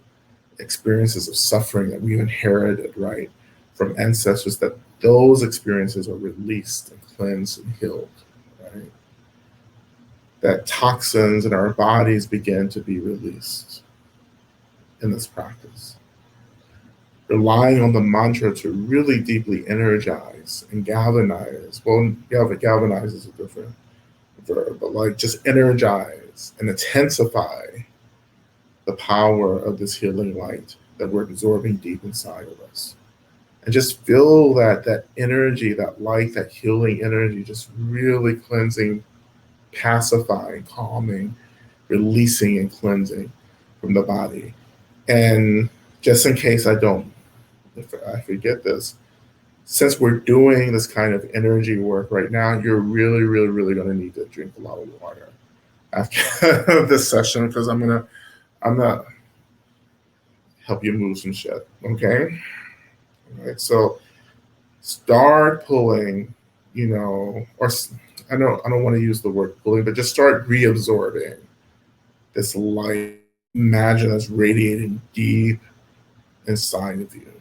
experiences of suffering that we've inherited, right, from ancestors, that those experiences are released and cleansed and healed, right? That toxins in our bodies begin to be released in this practice. Relying on the mantra to really deeply energize and galvanize. Well, galvanize is a different verb, but like just energize and intensify the power of this healing light that we're absorbing deep inside of us. And just feel that energy, that light, that healing energy, just really cleansing, pacifying, calming, releasing and cleansing from the body. And just in case if I forget this, since we're doing this kind of energy work right now, you're really, really, really going to need to drink a lot of water after this session, because I'm gonna help you move some shit. Okay, all right. So start pulling, or I don't want to use the word pulling, but just start reabsorbing this light. Imagine us radiating deep inside of you,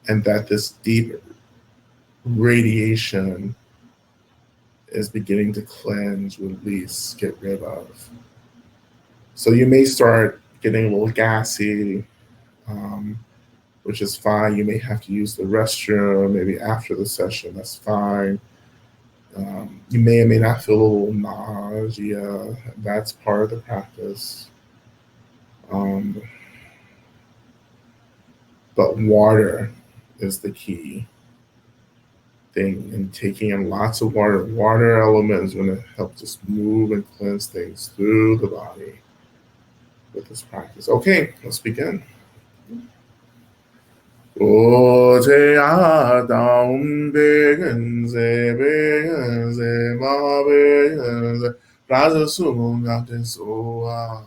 and that this deep radiation is beginning to cleanse, release, get rid of. So you may start getting a little gassy, which is fine. You may have to use the restroom maybe after the session. That's fine. You may or may not feel a little nausea. That's part of the practice. But water is the key thing, and taking in lots of water. Water element is going to help just move and cleanse things through the body with this practice. Okay, let's begin. Beata begenze begenze maha begenze rasa sunga desua.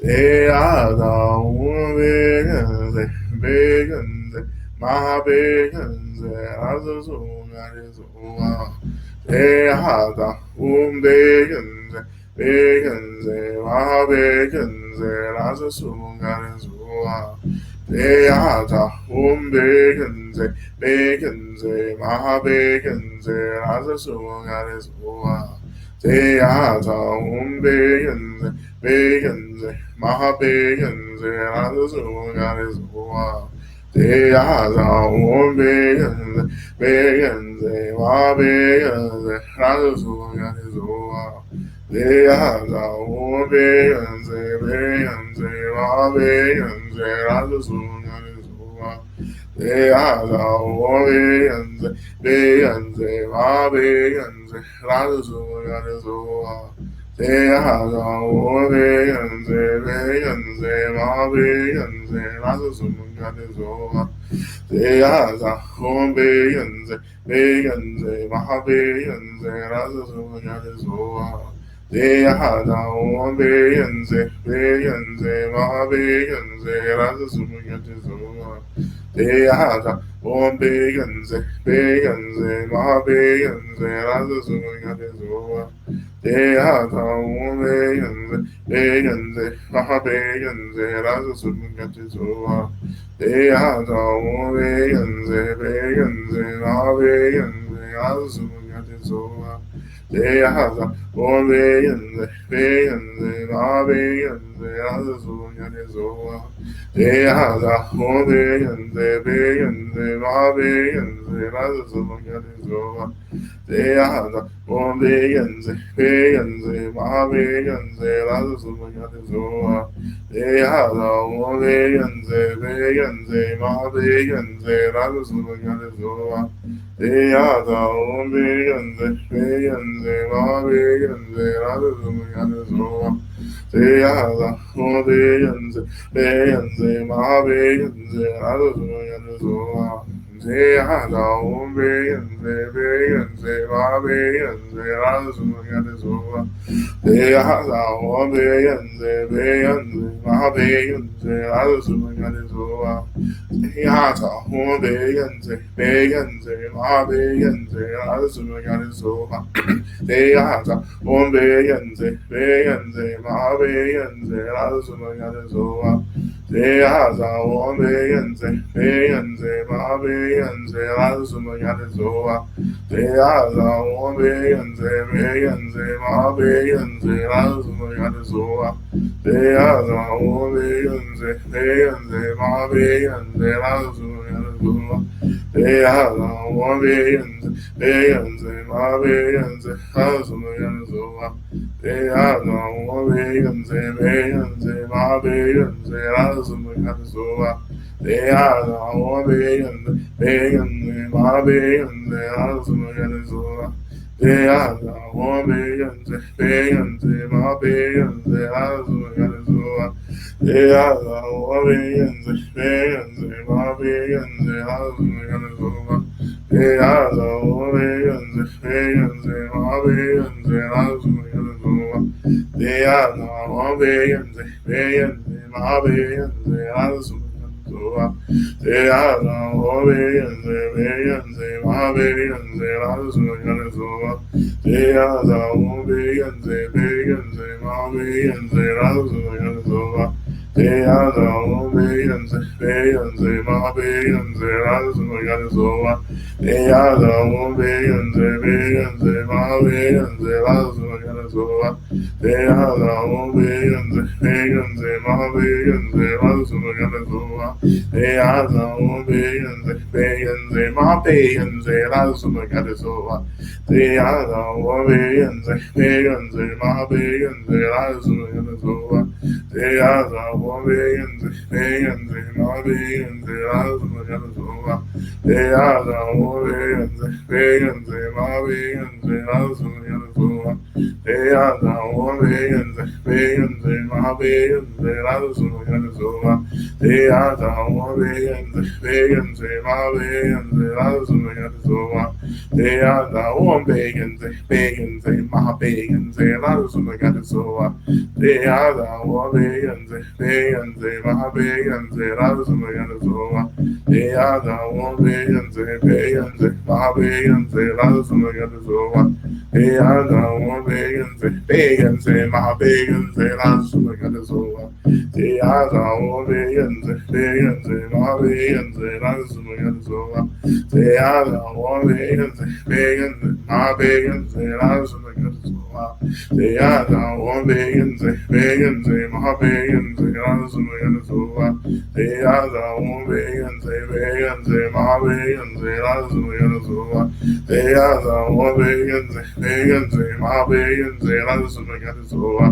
Beata begenze begenze maha begenze rasa sunga desua. Beata begenze begenze maha begenze rasa sunga desua. Beata begenze begenze maha begenze rasa sunga desua. Beata begenze begenze maha begenze rasa sunga desua. Beata begenze begenze maha begenze rasa sunga desua. Beata begenze begenze maha begenze rasa sunga desua. Beata begenze begenze maha begenze rasa sunga desua. Beata begenze begenze maha begenze rasa sunga desua. Beata begenze begenze maha begenze rasa sunga desua. Beata begenze begenze maha begenze rasa sunga desua. Beata Ombeyenze, beyenze, mabeyenze, azuzuyanyezoa. Deyaza, ombeyenze, beyenze, mabeyenze, azuzuyanyezoa. Deyaza, ombeyenze, beyenze, mabeyenze, azuzuyanyezoa. Deyaza, ombeyenze, beyenze, mabeyenze, azuzuyanyezoa. Deyaza, ombeyenze, beyenze, mabeyenze, azuzuyanyezoa. Deyaza, ombeyenze, beyenze, mabeyenze, azuzuyanyezoa. Deyaza, ombeyenze, beyenze, mabeyenze, azuzuyanyezoa. Deyaza, ombeyenze, beyenze, mabeyenze, azuzuyanyezoa. Deyaza, ombeyenze, beyenze, mabeyenze, azuzuyanyezoa. Deyaza, ombeyenze, beyenze, mabeyenze, azuzuyanyezoa. Deyaza, ombeyenze, beyenze, mabeyenze, azuzuyanyezoa. Deyaza, ombeyenze, beyenze, mabeyenze, azuzuyanyezoa. Deyaza, ombeyenze, beyenze, mabeyenze, azuzuyanyezoa. Deyaza, ombeyenze, beyenze, mabeyenze, azuzuyanyezoa. Deyaza, ombeyenze, beyenze, mabeyenze, azuzuyanyezoa. Deyaza, ombeyenze, beyenze, mabeyenze, azuzuyanyezoa. Deyaza, ombeyenze, beyenze, mabeyenze, azuzuyanyezoa. Deyaza, ombeyenze, beyenze, mabeyenze, azuzuyanyezoa. Deyaza, ombeyenze, beyenze, mabeyenze, azuzuyanyezoa. Deyaza, ombeyenze, beyenze, mabeyenze, azuzuyanyezoa. Deyaza, ombeyenze, beyenze, mabeyenze, azuzuyanyezoa. Deyaza, ombeyenze, beyenze, mabeyenze, azuzuyanyezoa. Deyaza, ombeyenze, beyenze, mabeyenze, azuzuyanyezoa. Deyaza, ombeyenze, beyenze, mabeyenze, azuzuyanyezoa. Deyaza, ombeyenze, beyenze, mabeyenze, azuzuyanyezoa. Deyaza, ombeyenze, beyenze, mabeyenze, azuzuyanyezoa. Deyaza, ombeyenze, beyenze, mabeyenze, azuzuyanyezoa. Deyaza, ombeyenze, beyenze, mabeyenze, azuzuyanyezoa. Deyaza, ombeyenze, beyenze, mabeyenze, azuzuyanyezoa. Deyaza, ombeyenze, beyenze, mabeyenze, azuzuyanyezoa. Deyaza, ombeyenze, beyenze, mabeyenze, azuzuyanyezoa. Deyaza, ombeyenze, beyenze, mabeyenze, azuzuyanyezoa. Deyaza, ombeyenze, beyenze, mabeyenze, azuzuyanyezoa. Deyaza, ombeyenze, beyenze, mabeyenze, azuzuyanyezoa. Deyaza, ombeyenze, beyenze, mabeyenze, azuzuyanyezoa. Deyaza, ombeyenze, beyenze, mabeyenze, azuzuyanyezoa. Deyaza, ombeyenze, beyenze, mabeyenze, azuzuyanyezoa. Deyaza, ombeyenze, beyenze, mabeyenze, azuzuyanyezoa. Deyaza, ombeyenze, beyenze, mabeyenze, azuzuyanyezoa. Deyaza, ombeyenze, beyenze, mabeyenze, azuzuyanyezoa.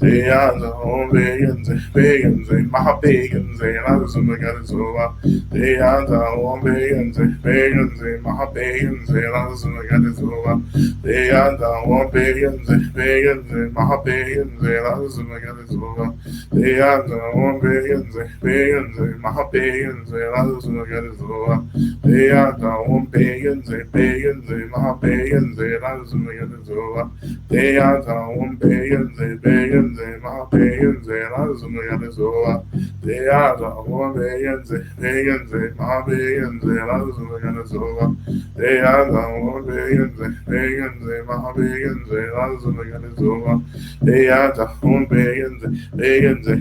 Deyaza, ombeyenze, beyenze, mabeyenze, azuzuyanyezoa. Deyaza, ombeyenze, beyenze, mabeyenze, azuzuyanyezoa. Deyaza, ombeyenze, beyenze, mabeyenze, azuzuyanyezoa. Deyaza, ombeyenze, beyenze, mabeyenze, azuzuyanyezoa. Deyaza, ombeyenze, beyenze, mabeyenze, azuzuyanyezoa. Deyaza, ombeyenze, beyenze, mabeyenze, azuzuyanyezoa. Deyaza, ombeyenze, beyenze, mabeyenze, azuzuyanyezoa. Deyaza, ombeyenze, beyenze, mabeyenze, azuzuyanyezoa. Lazumagazoa, Deata home begins,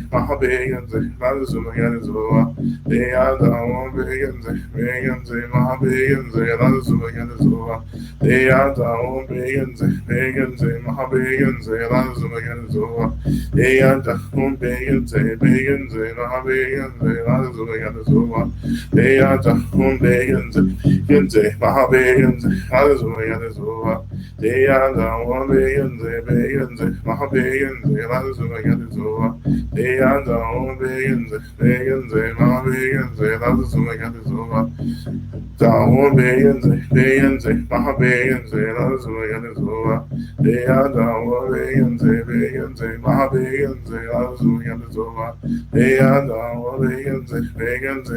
Mahabegans, Lazumagazoa, Deata home begins, Mahabegans, Lazumagazoa, Deata home begins, Mahabegans, Lazumagazoa, Deata home begins, Mahabegans, Lazumagazoa, Deata home begins, Mahabegans, Lazumagazoa, Deata home begins, Mahabegans, Lazumagazoa, Deata home begins, Mahabegans, Lazumagazoa, Down beings, Mahabegans, Lazumagazoa, they are down beings, Mahabegans, Lazumagazoa, they are down beings, Mahabegans,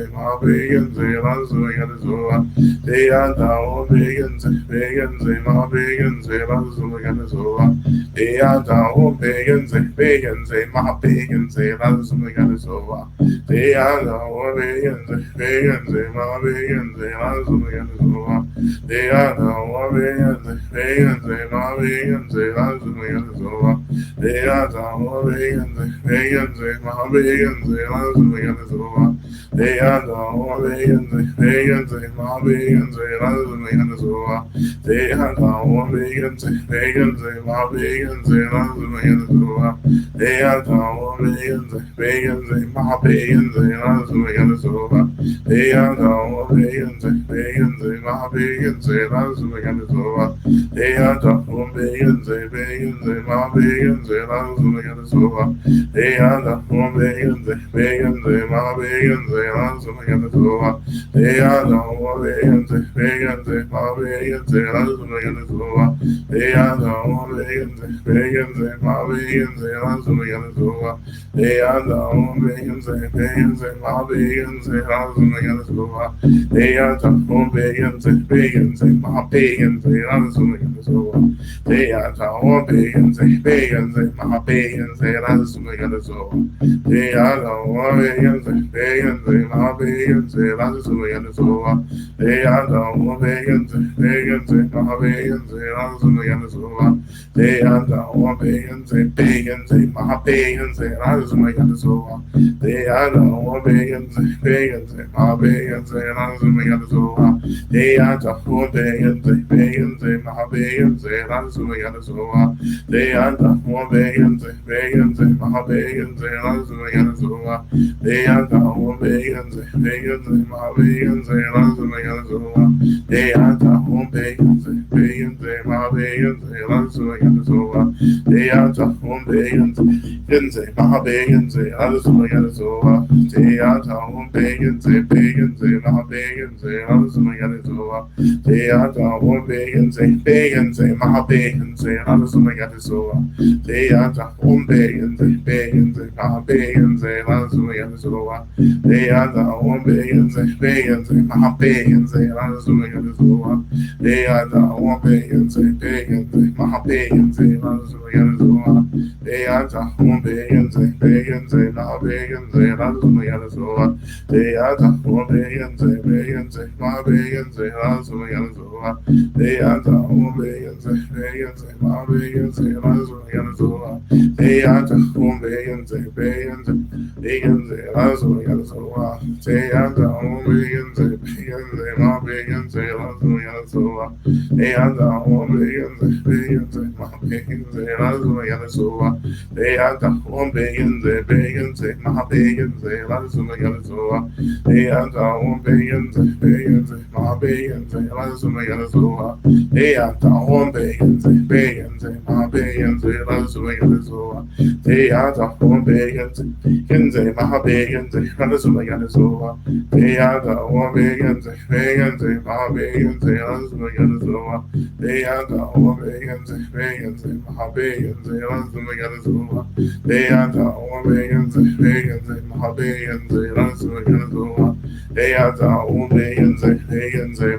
Lazumagazoa, they are down beings, Mahabegans, Lazumagazoa, they are down beings, Mahabegans, Lazumagazoa, they are down beings, Mahabegans, Lazumagazoa, they are down beings, Mahabegans, Lazumagazoa, they are down beings, Mahabegans, Lazumagazoa, they are down beings, Mahabegans, Lazumagazoa, they are down beings, Mahabegans, Lazumagazoa, they are down beings, Mahabegans, Lazumagazoa, they are down beings, Mahabegans, Lazumagazoa, they are down beings, Mahabegans, Lazumagazoa, they are down beings, Mahabegans, Lazumagazoa, they are down beings, Mahabegans, Lazumagazoa, they are down beings, Mahabegans, Lazumagazoa, they are down beings, Mahabegans, Lazumagazoa, they are down beings, Mahabegans, Lazumagazoa, they are down beings, Mahabegans, Lazumagazoa, they are down beings, Mahabegans, Lazumagazoa, they are down beings, Mahabegans, Lazumagazoa, they are down beings, Mahabegans, Lazumagazoa, they are down beings, Mahabegans, Lazumagazoa, they are down beings, Mahabegans, Lazumagazoa, they are down beings, Mahabegans, Lazumagazoa, they are down beings, Mahabegans, Lazumagazoa, they are down beings, Mahabegans, Lazumagazoa, they are down beings, Mahabegans, Lazumagazoa, they are down beings, Mahabegans, Lazumagazoa, they are down beings, Mahabegans, Lazumagazoa, they are down beings, Mahabegans, Lazumagazoa, they are down beings, Mahabegans, Lazumagazoa, they are down beings, Mahabegans, Lazumagazoa, they are down beings, Mahabegans, Lazumagazoa, they are down beings, Mahabegans, Lazumagazoa, they are down beings, Mahabegans, Lazumagazoa, they are down beings, Lazumagazoa, they are down beings, Mahabegans, Lazumagazoa, they are down beings, Mahabegans, Lazumagazoa, they are down beings, Mahabegans, Lazumagazoa, they are down beings, Mahabegans, Lazumagazoa, they are down beings, Mahabegans, Lazumagazoa, they are down beings, Mahabegans, Lazumagazoa, they are down beings, Mahabegans, Lazumagazoa, they are down beings, Mahabegans, Lazumagazoa, they are down beings, Mahabegans, Lazumagazoa, they are down beings,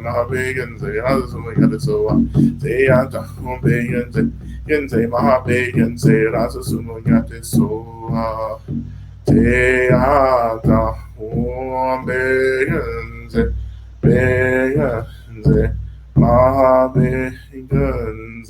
Mahabegans, Lazumagazoa, they are down beings, Mahabegans, Lazumagazoa, they are down beings, Mahabegans,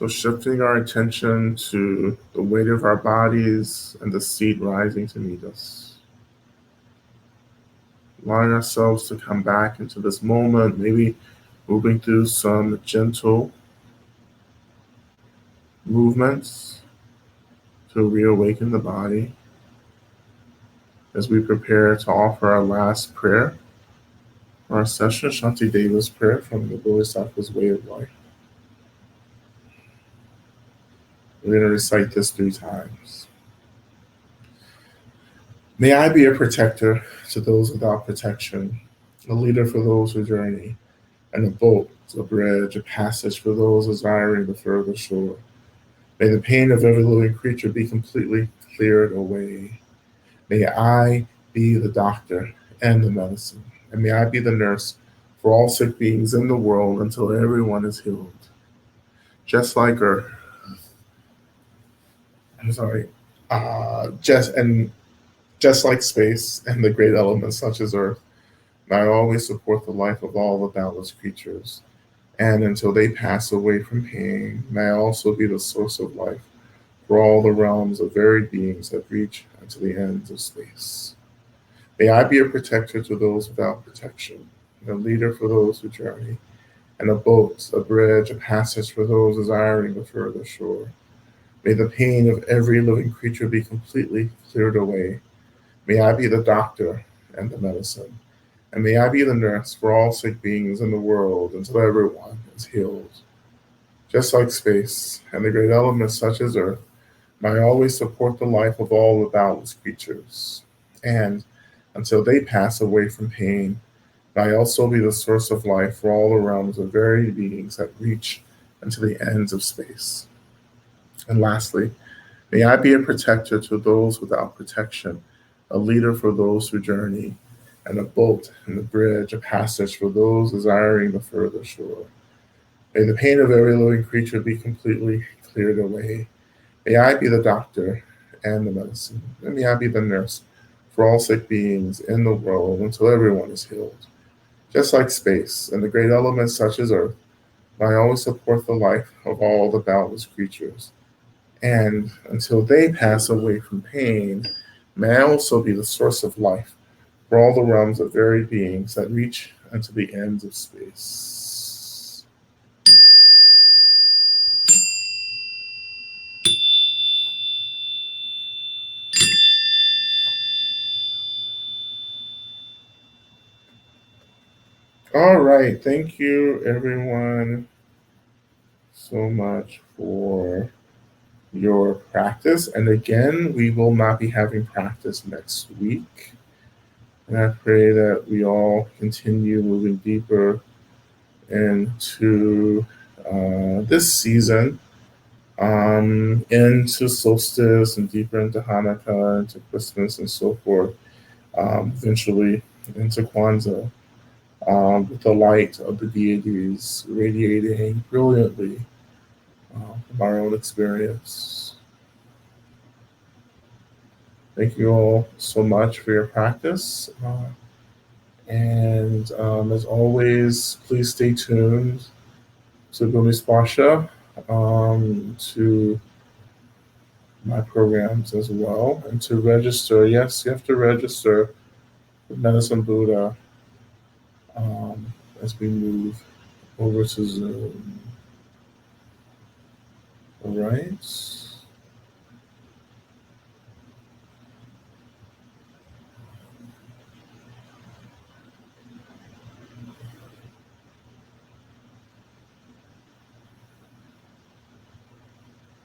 So shifting our attention to the weight of our bodies and the seat rising to meet us. Allowing ourselves to come back into this moment, maybe moving through some gentle movements to reawaken the body as we prepare to offer our last prayer, our session, Shanti Deva's prayer from the Bodhisattva's Way of Life. We're going to recite this 3 times. May I be a protector to those without protection, a leader for those who journey, and a boat, a bridge, a passage for those desiring the further shore. May the pain of every living creature be completely cleared away. May I be the doctor and the medicine, and may I be the nurse for all sick beings in the world until everyone is healed. Just like Earth, just like space and the great elements such as Earth, may I always support the life of all the boundless creatures. And until they pass away from pain, may I also be the source of life for all the realms of varied beings that reach unto the ends of space. May I be a protector to those without protection, and a leader for those who journey, and a boat, a bridge, a passage for those desiring the further shore. May the pain of every living creature be completely cleared away. May I be the doctor and the medicine, and may I be the nurse for all sick beings in the world until everyone is healed. Just like space and the great elements such as Earth, may I always support the life of all the boundless creatures. And until they pass away from pain, may I also be the source of life for all the realms of varied beings that reach unto the ends of space. And lastly, may I be a protector to those without protection, a leader for those who journey, and a boat and a bridge, a passage for those desiring the further shore. May the pain of every living creature be completely cleared away. May I be the doctor and the medicine, and may I be the nurse for all sick beings in the world until everyone is healed. Just like space and the great elements such as Earth, may I always support the life of all the boundless creatures. And until they pass away from pain, may I also be the source of life for all the realms of varied beings that reach unto the ends of space. All right, thank you everyone so much for your practice. And again, we will not be having practice next week. And I pray that we all continue moving deeper into this season, into solstice and deeper into Hanukkah, into Christmas and so forth, eventually into Kwanzaa, with the light of the deities radiating brilliantly from our own experience. Thank you all so much for your practice. And as always, please stay tuned to Gumi Spasha, to my programs as well. And to register, yes, you have to register with Medicine Buddha as we move over to Zoom. All right.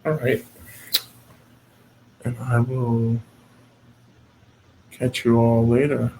All right. And I will catch you all later.